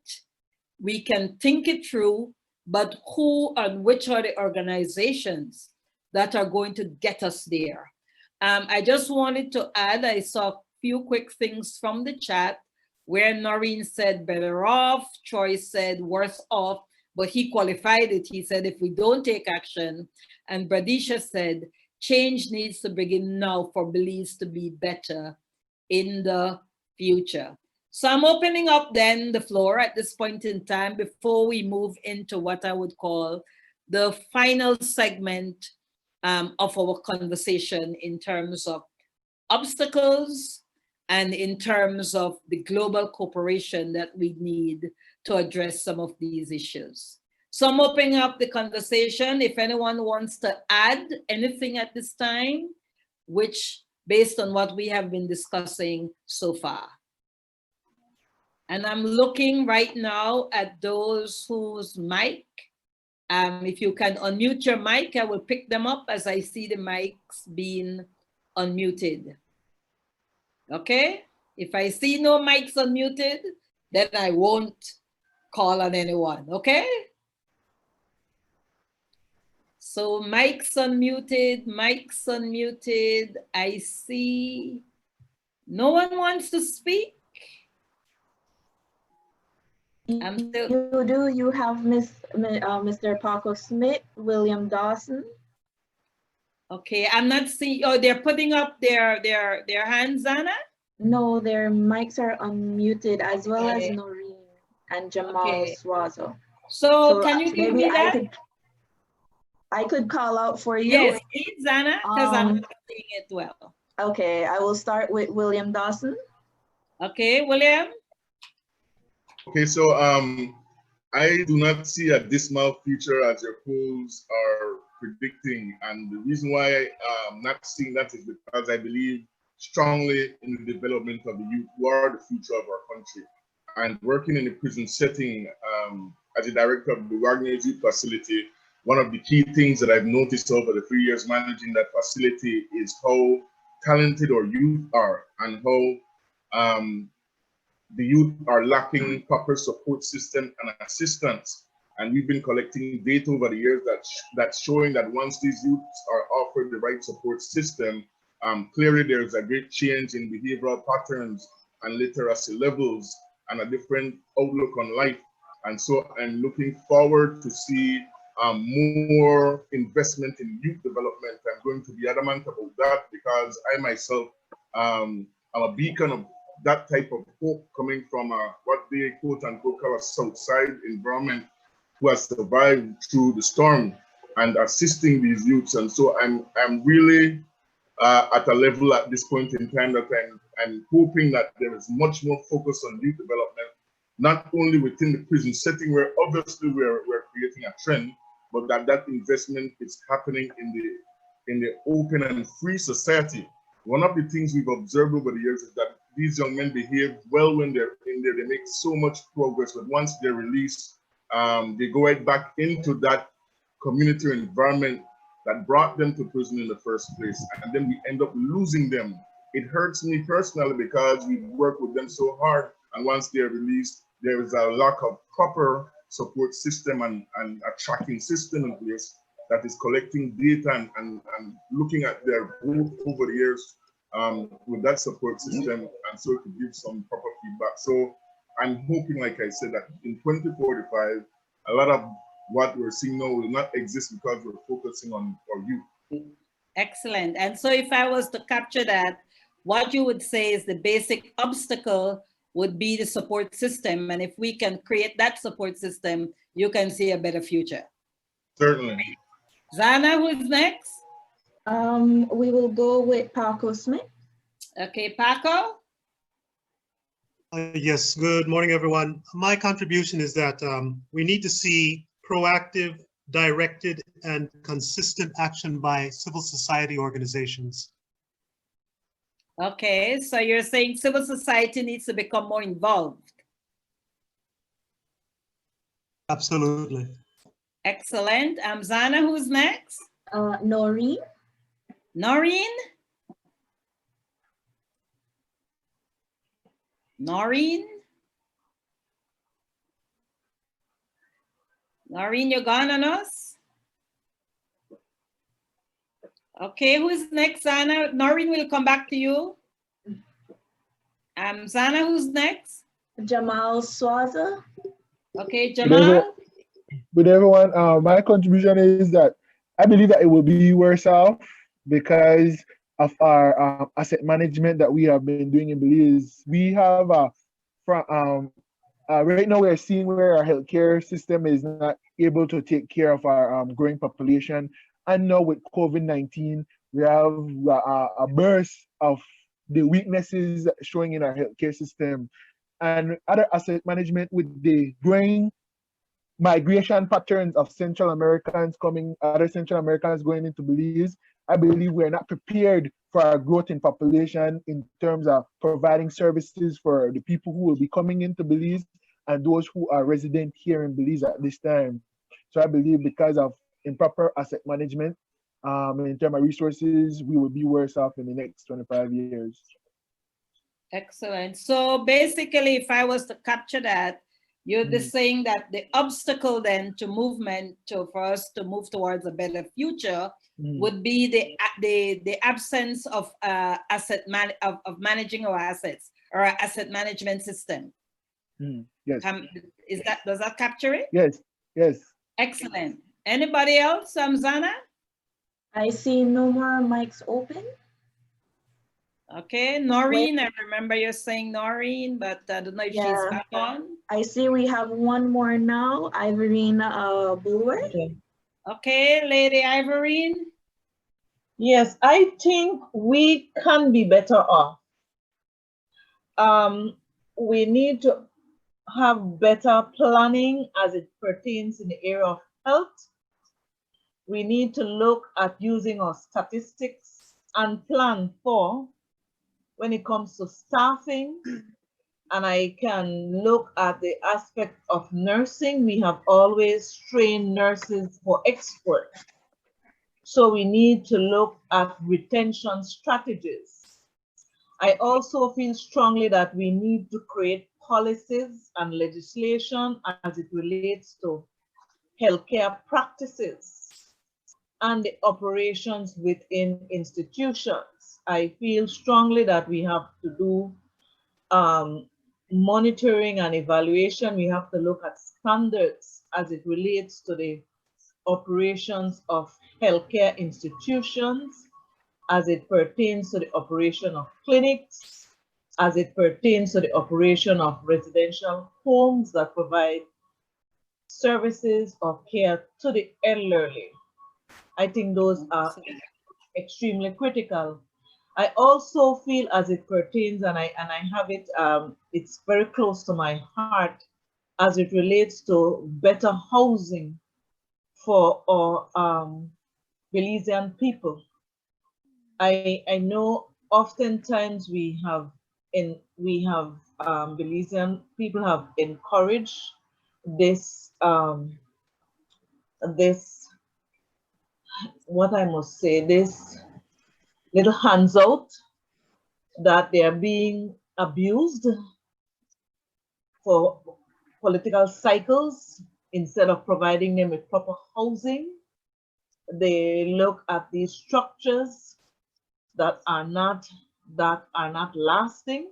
we can think it through, but who and which are the organizations that are going to get us there? I just wanted to add, I saw a few quick things from the chat where Noreen said better off, Troy said worse off, but he qualified it. He said, if we don't take action, and Bradisha said, change needs to begin now for Belize to be better in the future. So I'm opening up then the floor at this point in time before we move into what I would call the final segment of our conversation in terms of obstacles and in terms of the global cooperation that we need to address some of these issues. So I'm opening up the conversation. If anyone wants to add anything at this time, which based on what we have been discussing so far. And I'm looking right now at those whose mic, if you can unmute your mic, I will pick them up as I see the mics being unmuted. Okay, if I see no mics unmuted, then I won't call on anyone, okay? So mics unmuted, mics unmuted. I see no one wants to speak. You have Mr. Paco Smith, William Dawson. Okay, I'm not seeing, oh, they're putting up their hands, Anna? No, their mics are unmuted, as well as Noreen and Jamal Swazo. So can you give me that? I could call out for you. Yes, please, Anna, because I'm not seeing it well. Okay, I will start with William Dawson. Okay, William. Okay, so I do not see a dismal future as your polls are predicting, and the reason why I'm not seeing that is because I believe strongly in the development of the youth who are the future of our country. And working in a prison setting as a director of the Wagner's Youth Facility, one of the key things that I've noticed over the 3 years managing that facility is how talented our youth are and how the youth are lacking proper support system and assistance. And we've been collecting data over the years that's showing that once these youths are offered the right support system, clearly there's a great change in behavioral patterns and literacy levels and a different outlook on life. And so I'm looking forward to see more investment in youth development. I'm going to be adamant about that because I myself am a beacon of that type of hope coming from what they quote unquote call a Southside environment who has survived through the storm and assisting these youths. And so I'm really at a level at this point in time that I'm hoping that there is much more focus on youth development, not only within the prison setting where obviously we're creating a trend, but that investment is happening in the open and free society. One of the things we've observed over the years is that these young men behave well when they're in there. They make so much progress, but once they're released, they go right back into that community environment that brought them to prison in the first place. And then we end up losing them. It hurts me personally because we work with them so hard. And once they're released, there is a lack of proper support system and a tracking system in place that is collecting data and looking at their growth over the years with that support system, and so to give some proper feedback. So I'm hoping, like I said, that in 2045, a lot of what we're seeing now will not exist because we're focusing on our youth. Excellent. And so if I was to capture that, what you would say is the basic obstacle would be the support system. And if we can create that support system, you can see a better future. Certainly. Zana, who's next? We will go with Paco Smith. Okay, Paco? Yes, good morning, everyone. My contribution is that we need to see proactive, directed, and consistent action by civil society organizations. Okay, so you're saying civil society needs to become more involved. Absolutely. Excellent. Zana, who's next? Noreen. Noreen? Noreen? Noreen, you gone on us? Okay, who's next, Zana? Noreen will come back to you. Zana, who's next? Jamal Swaza. Okay, Jamal. With everyone, my contribution is that I believe that it will be worse off because of our asset management that we have been doing in Belize. We have right now we're seeing where our healthcare system is not able to take care of our growing population, and now with COVID-19, we have a burst of the weaknesses showing in our healthcare system, and other asset management with the growing migration patterns of Central Americans other Central Americans going into Belize. I believe we're not prepared for our growth in population in terms of providing services for the people who will be coming into Belize and those who are resident here in Belize at this time. So I believe because of improper asset management, in terms of resources, we will be worse off in the next 25 years. Excellent. So basically, if I was to capture that, you're just saying that the obstacle then to movement, for us to move towards a better future, would be the absence of of managing our assets or our asset management system. Yes. Does that capture it? Yes. Yes. Excellent. Anybody else, Zana? I see no more mics open. Okay, Noreen, I remember you're saying Noreen, but I don't know if she's back on. I see we have one more now, Ivorine Bulwer. Okay, Lady Ivorine. Yes, I think we can be better off. We need to have better planning as it pertains in the area of health. We need to look at using our statistics and plan for when it comes to staffing, and I can look at the aspect of nursing. We have always trained nurses for export. So we need to look at retention strategies. I also feel strongly that we need to create policies and legislation as it relates to healthcare practices and the operations within institutions. I feel strongly that we have to do monitoring and evaluation. We have to look at standards as it relates to the operations of healthcare institutions, as it pertains to the operation of clinics, as it pertains to the operation of residential homes that provide services of care to the elderly. I think those are extremely critical. I also feel as it pertains, and I have it, it's very close to my heart as it relates to better housing for our Belizean people. I know oftentimes Belizean people have encouraged this what I must say, this little hands out, that they are being abused for political cycles instead of providing them with proper housing. They look at these structures that are not lasting,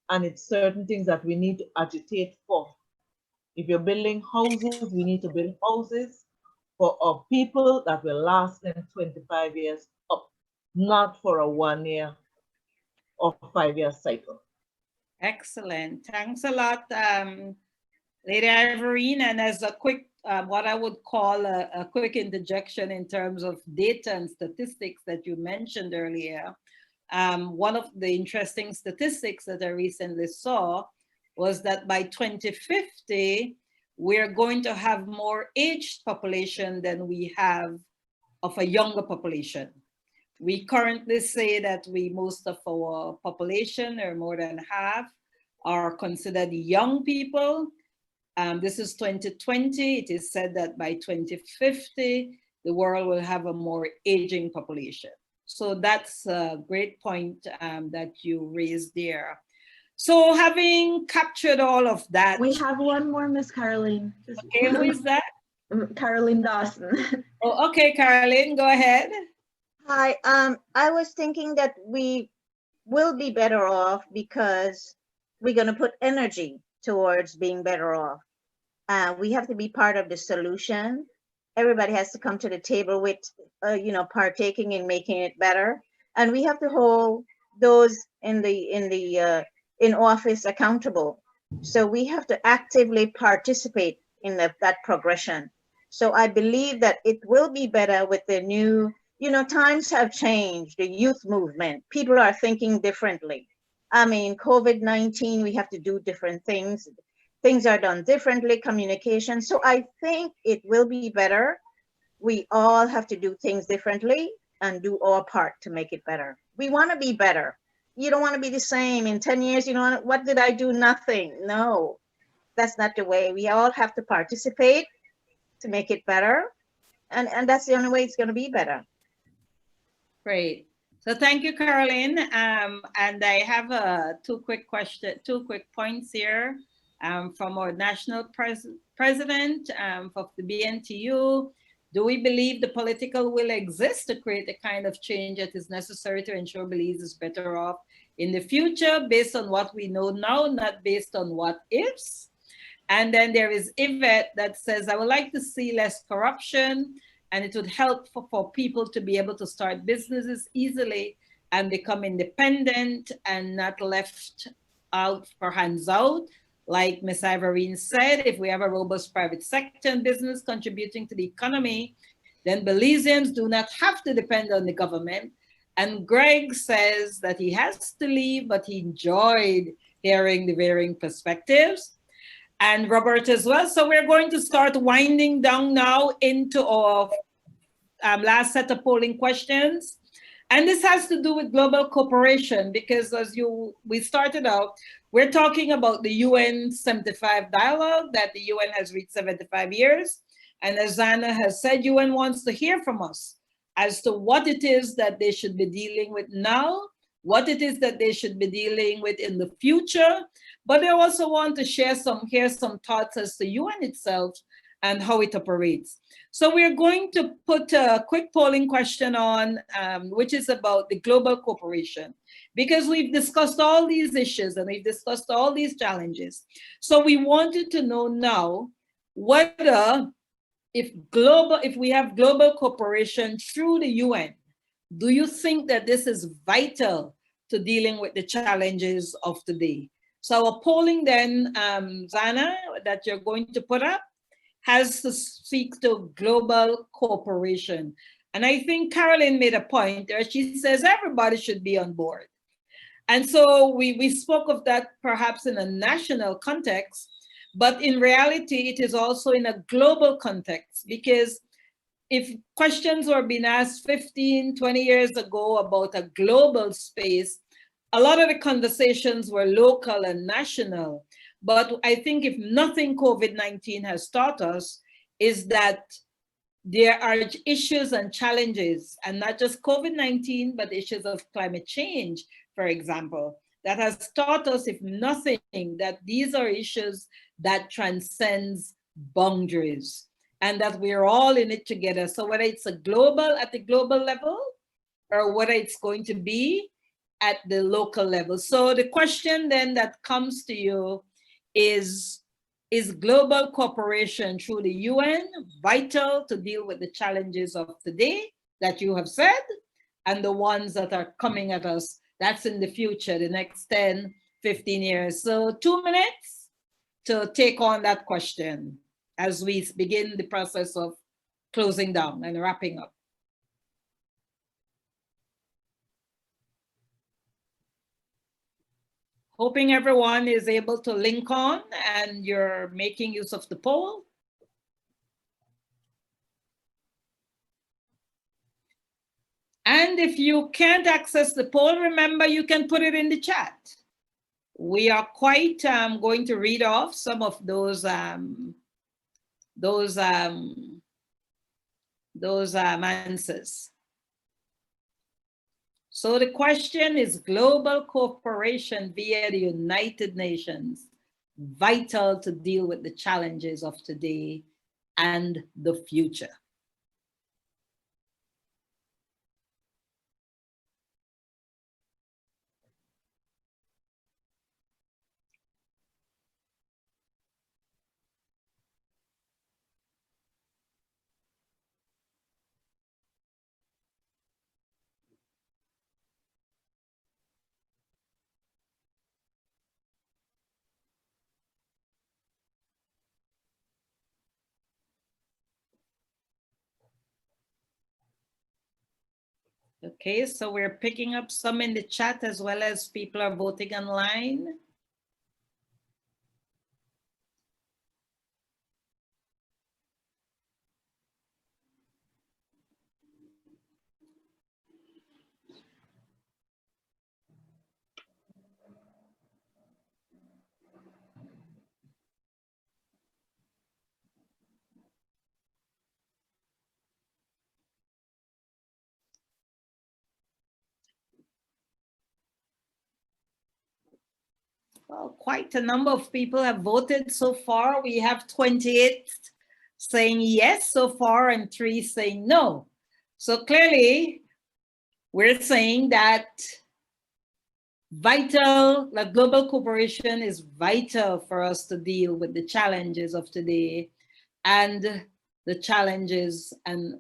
and it's certain things that we need to agitate for. If you're building houses, we need to build houses for our people that will last them 25 years up, not for a 1 year or 5 year cycle. Excellent. Thanks a lot, Lady Ivorine. And as a quick, what I would call a quick interjection in terms of data and statistics that you mentioned earlier, one of the interesting statistics that I recently saw was that by 2050, we're going to have more aged population than we have of a younger population. We currently say that most of our population, or more than half, are considered young people. This is 2020. It is said that by 2050, the world will have a more aging population. So that's a great point that you raised there. So having captured all of that. We have one more, Miss Caroline. Okay, who is that? Carolyn Dawson. Oh, okay, Carolyn, go ahead. Hi, I was thinking that we will be better off because we're going to put energy towards being better off. We have to be part of the solution. Everybody has to come to the table with, partaking in making it better, and we have to hold those in office accountable. So we have to actively participate in that progression. So I believe that it will be better with the new, times have changed, the youth movement, people are thinking differently. I mean, COVID-19, we have to do different things. Things are done differently, communication. So I think it will be better. We all have to do things differently and do our part to make it better. We want to be better. You don't want to be the same in 10 years. What did I do? Nothing. No, that's not the way. We all have to participate to make it better. And that's the only way it's going to be better. Great. So thank you, Caroline. And I have two quick points here from our national president of the BNTU. Do we believe the political will exists to create the kind of change that is necessary to ensure Belize is better off in the future based on what we know now, not based on what ifs? And then there is Yvette that says, I would like to see less corruption, and it would help for people to be able to start businesses easily and become independent and not left out for hands out. Like Ms. Ivorine said, if we have a robust private sector and business contributing to the economy, then Belizeans do not have to depend on the government. And Greg says that he has to leave, but he enjoyed hearing the varying perspectives. And Robert as well. So we're going to start winding down now into our last set of polling questions. And this has to do with global cooperation, because as we started out, we're talking about the UN75 dialogue that the UN has reached 75 years. And as Zana has said, UN wants to hear from us as to what it is that they should be dealing with now, what it is that they should be dealing with in the future, but they also want to hear some thoughts as to UN itself and how it operates. So we're going to put a quick polling question on, which is about the global cooperation, because we've discussed all these issues and we've discussed all these challenges. So we wanted to know now whether if we have global cooperation through the UN, do you think that this is vital to dealing with the challenges of today? So our polling then, Zana, that you're going to put up, has to speak to global cooperation. And I think Carolyn made a point there. She says everybody should be on board. And so we spoke of that perhaps in a national context, but in reality, it is also in a global context, because if questions were being asked 15, 20 years ago about a global space, a lot of the conversations were local and national. But I think if nothing COVID-19 has taught us is that there are issues and challenges, and not just COVID-19, but issues of climate change, for example, that has taught us, if nothing, that these are issues that transcends boundaries and that we're all in it together. So whether it's at the global level, or whether it's going to be at the local level. So the question then that comes to you is global cooperation through the UN vital to deal with the challenges of today that you have said, and the ones that are coming at us, that's in the future, the next 10, 15 years. So 2 minutes to take on that question as we begin the process of closing down and wrapping up. Hoping everyone is able to link on and you're making use of the poll. And if you can't access the poll, remember you can put it in the chat. We are quite going to read off some of those answers. So the question is, global cooperation via the United Nations vital to deal with the challenges of today and the future. Okay, so we're picking up some in the chat as well as people are voting online. Well, quite a number of people have voted so far. We have 28 saying yes so far and 3 saying no. So clearly, we're saying that global cooperation is vital for us to deal with the challenges of today and the challenges and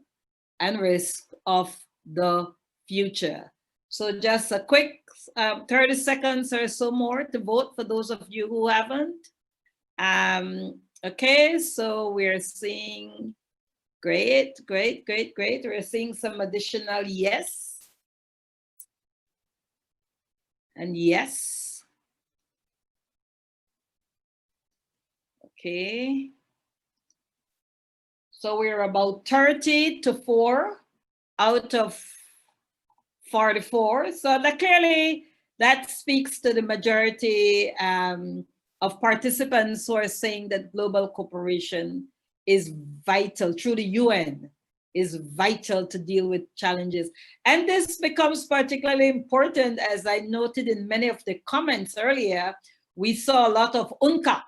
risk of the future. So just a quick 30 seconds or so more to vote for those of you who haven't. Okay, so we're seeing, great. We're seeing some additional yes. And yes. Okay. So we're about 30 to 4 out of 44. So clearly that speaks to the majority of participants who are saying that global cooperation is vital, through the UN, is vital to deal with challenges. And this becomes particularly important, as I noted in many of the comments earlier. We saw a lot of UNCAC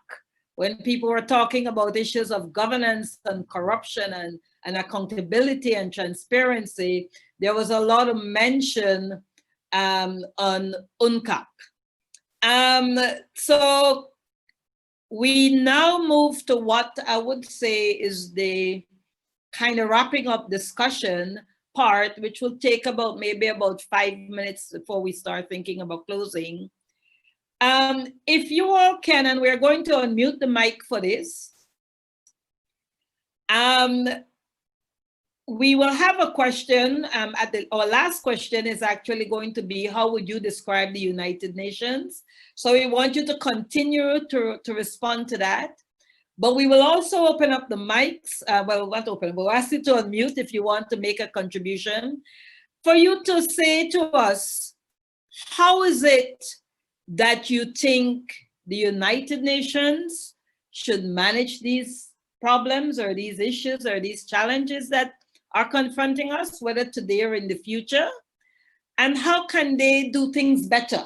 when people were talking about issues of governance and corruption and accountability and transparency. There was a lot of mention on UNCAC. So we now move to what I would say is the kind of wrapping up discussion part, which will take maybe about 5 minutes before we start thinking about closing. If you all can, and we're going to unmute the mic for this. We will have a question. Our last question is actually going to be, how would you describe the United Nations? So we want you to continue to respond to that. But we will also open up the mics. Well, not open, we'll ask you to unmute if you want to make a contribution. For you to say to us, how is it that you think the United Nations should manage these problems or these issues or these challenges that are confronting us, whether today or in the future? And how can they do things better?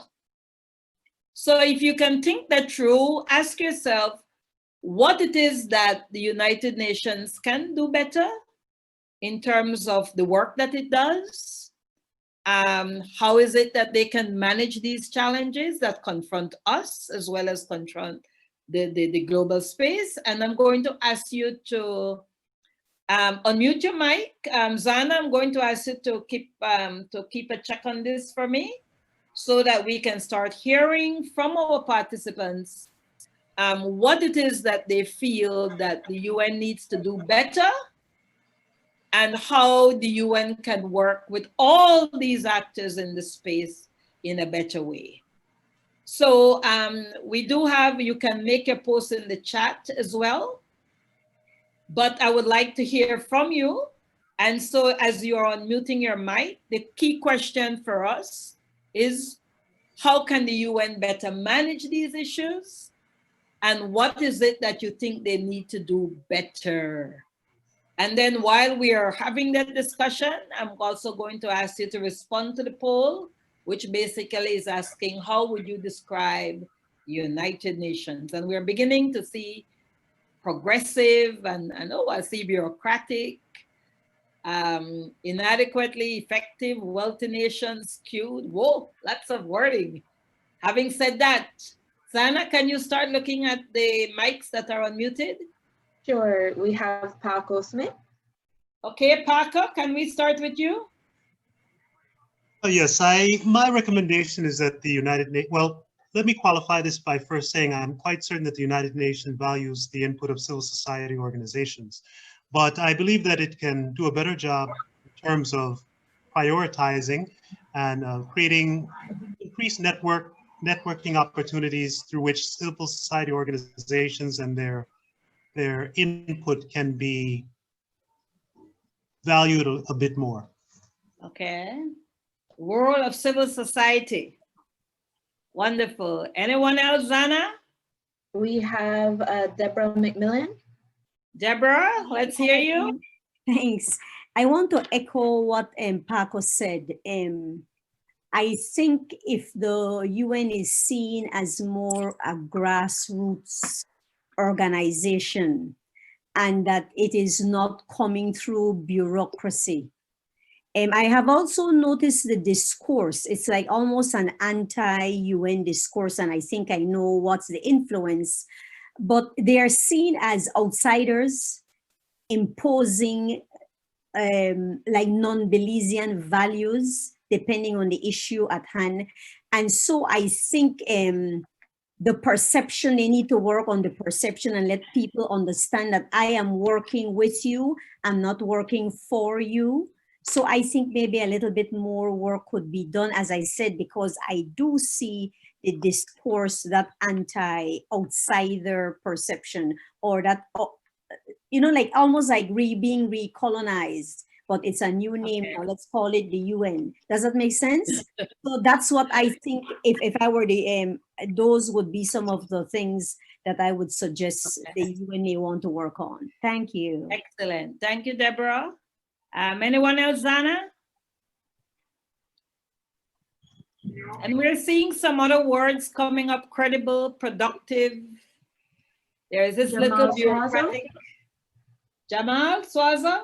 So if you can think that through, ask yourself what it is that the United Nations can do better in terms of the work that it does. How is it that they can manage these challenges that confront us as well as confront the global space? And I'm going to ask you to unmute your mic. Zana, I'm going to ask you to keep a check on this for me so that we can start hearing from our participants what it is that they feel that the UN needs to do better and how the UN can work with all these actors in the space in a better way. So we do have, you can make a post in the chat as well, but I would like to hear from you. And so as you're unmuting your mic, the key question for us is, how can the UN better manage these issues? And what is it that you think they need to do better? And then while we are having that discussion, I'm also going to ask you to respond to the poll, which basically is asking, how would you describe the United Nations? And we're beginning to see progressive and oh, I see bureaucratic, inadequately effective, wealthy nations skewed. Whoa, lots of wording. Having said that, Sana, can you start looking at the mics that are unmuted? Sure, we have Paco Smith. Okay, Paco, can we start with you? Oh, yes, my recommendation is that the United Nations, well, let me qualify this by first saying I'm quite certain that the United Nations values the input of civil society organizations, but I believe that it can do a better job in terms of prioritizing and creating increased networking opportunities through which civil society organizations and their input can be valued a bit more. Okay. Role of civil society. Wonderful. Anyone else, Zana? We have Deborah McMillan. Deborah, let's hear you. Thanks. I want to echo what Paco said. I think if the UN is seen as more a grassroots organization and that it is not coming through bureaucracy. I have also noticed the discourse. It's like almost an anti-UN discourse, and I think I know what's the influence, but they are seen as outsiders imposing like non-Belizean values, depending on the issue at hand. And so I think the perception, they need to work on the perception and let people understand that I am working with you, I'm not working for you. So I think maybe a little bit more work could be done, as I said, because I do see the discourse, that anti-outsider perception, or that, you know, like almost like being recolonized, but it's a new name now. Let's call it the UN. Does that make sense? So that's what I think. If I were the, those would be some of the things that I would suggest the UN may want to work on. Thank you. Excellent. Thank you, Deborah. Anyone else, Zana? And we're seeing some other words coming up: credible, productive. There is this little bureaucratic. Jamal Swaza?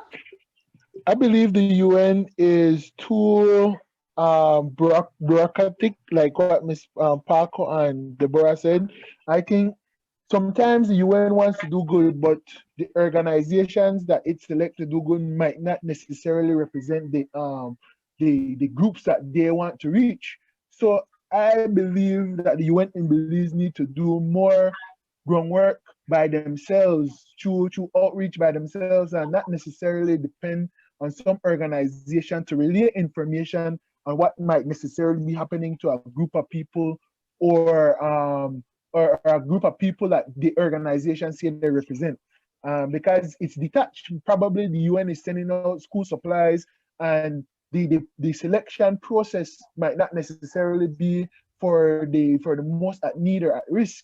I believe the UN is too bureaucratic, like what Ms. Paco and Deborah said. I think sometimes the UN wants to do good, but the organizations that it selects to do good might not necessarily represent the groups that they want to reach. So I believe that the UN in Belize need to do more groundwork by themselves, through outreach by themselves, and not necessarily depend on some organization to relay information on what might necessarily be happening to a group of people, or a group of people that the organization say they represent. Because it's detached. Probably the UN is sending out school supplies, and the selection process might not necessarily be for the most at need or at risk.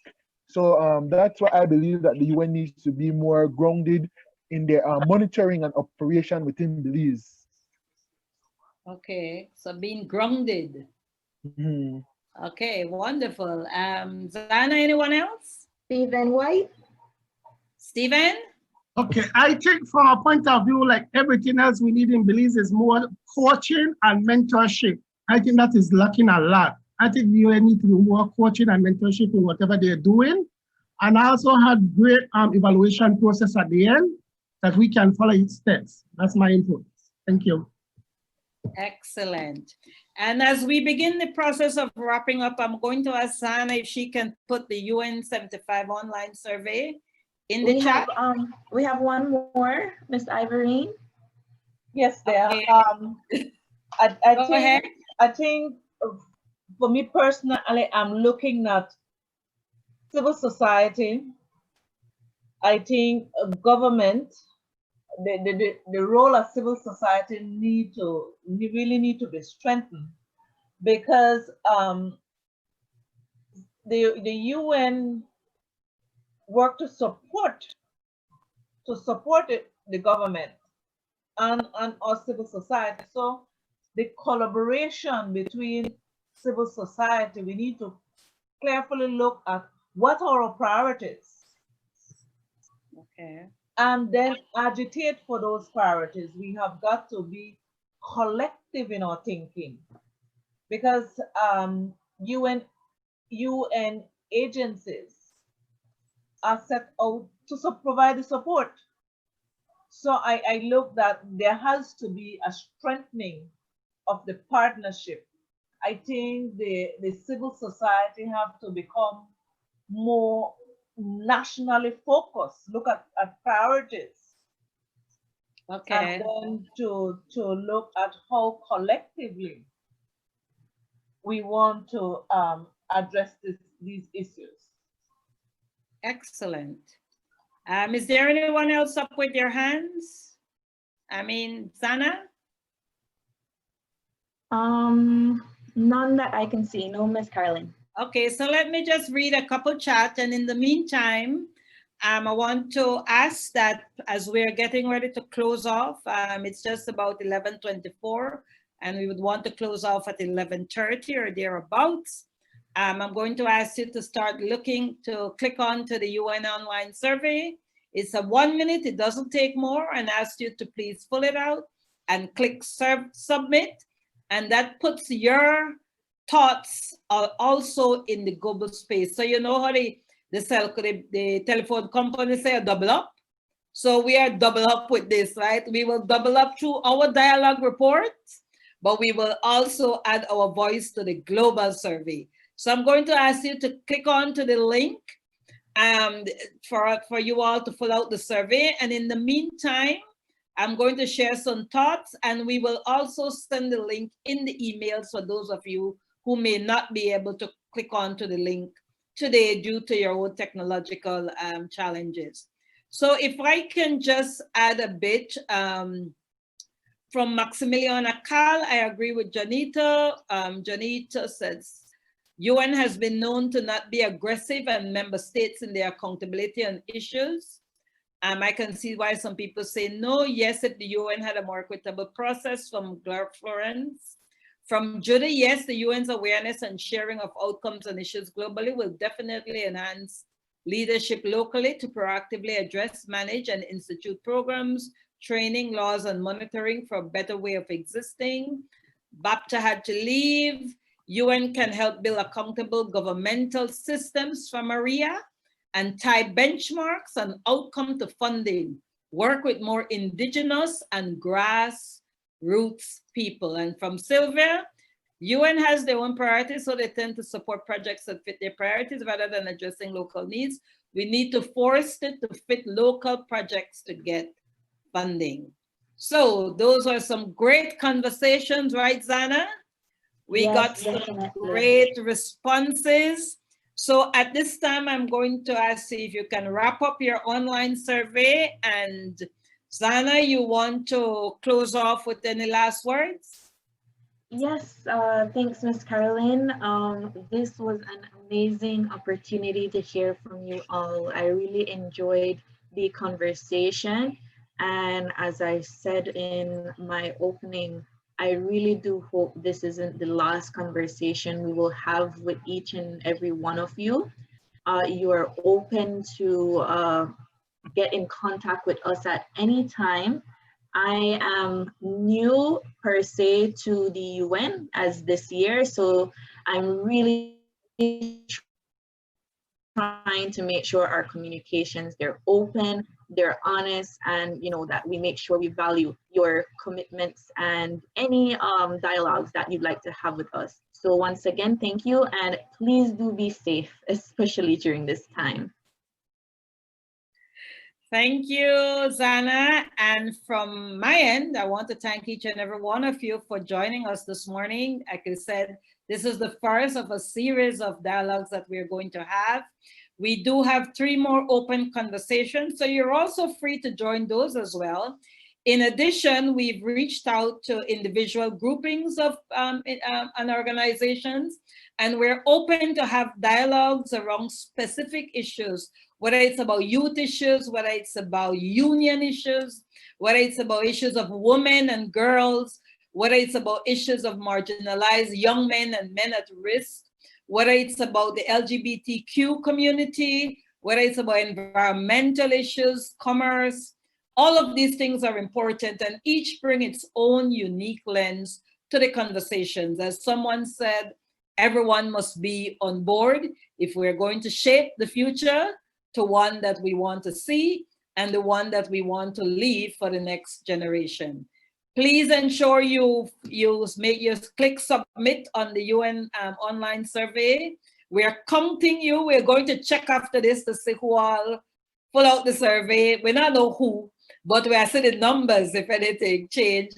So that's why I believe that the UN needs to be more grounded in their monitoring and operation within Belize. Okay, so being grounded. Mm-hmm. Okay, wonderful. Zana, anyone else? Stephen White. Stephen? Okay, I think from a point of view, like everything else we need in Belize is more coaching and mentorship. I think that is lacking a lot. I think the UN need to do more coaching and mentorship in whatever they're doing. And I also had great evaluation process at the end that we can follow its steps. That's my input. Thank you. Excellent. And as we begin the process of wrapping up, I'm going to ask Sana if she can put the UN75 online survey in the chat. We have one more, Ms. Ivorine. Yes, there. Okay. I think for me personally, I'm looking at civil society. I think government, the role of civil society really need to be strengthened, because the UN work to support the government and our civil society. So the collaboration between civil society, we need to carefully look at what are our priorities. Okay. And then agitate for those priorities. We have got to be collective in our thinking, because UN agencies are set out to provide the support. So I look that there has to be a strengthening of the partnership. I think the civil society have to become more nationally focused, look at priorities. Okay. And then to look at how collectively we want to address these issues. Excellent. Is there anyone else up with your hands? I mean, Zana? None that I can see. No, Miss Carolyn. Okay, so let me just read a couple chat, and in the meantime, I want to ask that as we're getting ready to close off, it's just about 11:24, and we would want to close off at 11:30 or thereabouts. I'm going to ask you to start looking to click on to the UN online survey. It's a 1 minute, it doesn't take more, and ask you to please fill it out and click submit. And that puts your thoughts also in the global space. So you know how the telephone company say double up? So we are double up with this, right? We will double up through our dialogue reports, but we will also add our voice to the global survey. So I'm going to ask you to click on to the link for you all to fill out the survey. And in the meantime, I'm going to share some thoughts, and we will also send the link in the emails for those of you who may not be able to click on to the link today due to your own technological challenges. So if I can just add a bit from Maximilian Akal, I agree with Janita. Janita says, UN has been known to not be aggressive and member states in their accountability on issues. I can see why some people say no. Yes, if the UN had a more equitable process. From Florence. From Judy, yes, the UN's awareness and sharing of outcomes and issues globally will definitely enhance leadership locally to proactively address, manage, and institute programs, training, laws, and monitoring for a better way of existing. BAPTA had to leave. UN can help build accountable governmental systems for Maria and tie benchmarks and outcome to funding. Work with more indigenous and grassroots people. And from Sylvia, UN has their own priorities, so they tend to support projects that fit their priorities rather than addressing local needs. We need to force it to fit local projects to get funding. So those are some great conversations, right, Zana? We got some great responses. So at this time, I'm going to ask you if you can wrap up your online survey. And Zana, you want to close off with any last words? Yes, thanks, Ms. Carolyn. This was an amazing opportunity to hear from you all. I really enjoyed the conversation. And as I said in my opening, I really do hope this isn't the last conversation we will have with each and every one of you. You are open to get in contact with us at any time. I am new per se to the UN as this year, so I'm really trying to make sure our communications, they're open, they're honest, and that we make sure we value your commitments and any dialogues that you'd like to have with us. So once again, thank you, and please do be safe, especially during this time. Thank you, Zana. And from my end, I want to thank each and every one of you for joining us this morning. Like I said, this is the first of a series of dialogues that we're going to have. We do have 3 more open conversations, so you're also free to join those as well. In addition, we've reached out to individual groupings of and organizations, and we're open to have dialogues around specific issues, whether it's about youth issues, whether it's about union issues, whether it's about issues of women and girls, whether it's about issues of marginalized young men and men at risk, whether it's about the LGBTQ community, whether it's about environmental issues, commerce, all of these things are important, and each bring its own unique lens to the conversations. As someone said, everyone must be on board if we're going to shape the future to one that we want to see and the one that we want to leave for the next generation. Please ensure you click submit on the UN online survey. We are counting you. We're going to check after this to see who all fill out the survey. We don't know who, but we are seeing the numbers, if anything, change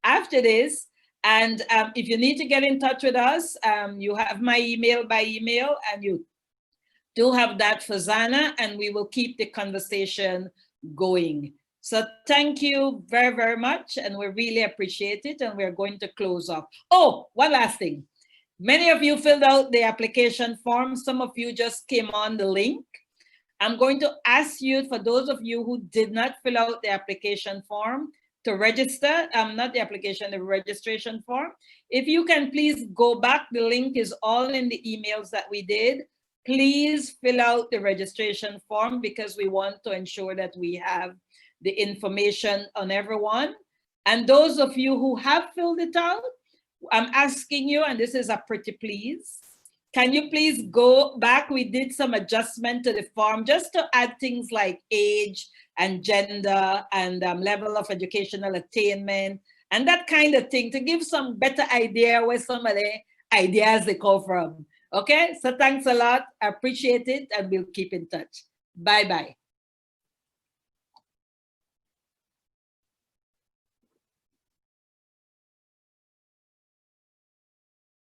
after this. And if you need to get in touch with us, you have my email by email, and you do have that for Zana, and we will keep the conversation going. So thank you very, very much, and we really appreciate it, and we're going to close off. Oh, one last thing. Many of you filled out the application form. Some of you just came on the link. I'm going to ask you, for those of you who did not fill out the application form, to register, not the application, the registration form. If you can please go back, the link is all in the emails that we did. Please fill out the registration form, because we want to ensure that we have the information on everyone. And those of you who have filled it out, I'm asking you, and this is a pretty please, can you please go back? We did some adjustment to the form just to add things like age and gender and level of educational attainment and that kind of thing, to give some better idea where some of the ideas they come from. Okay, so thanks a lot. I appreciate it, and we'll keep in touch. Bye-bye.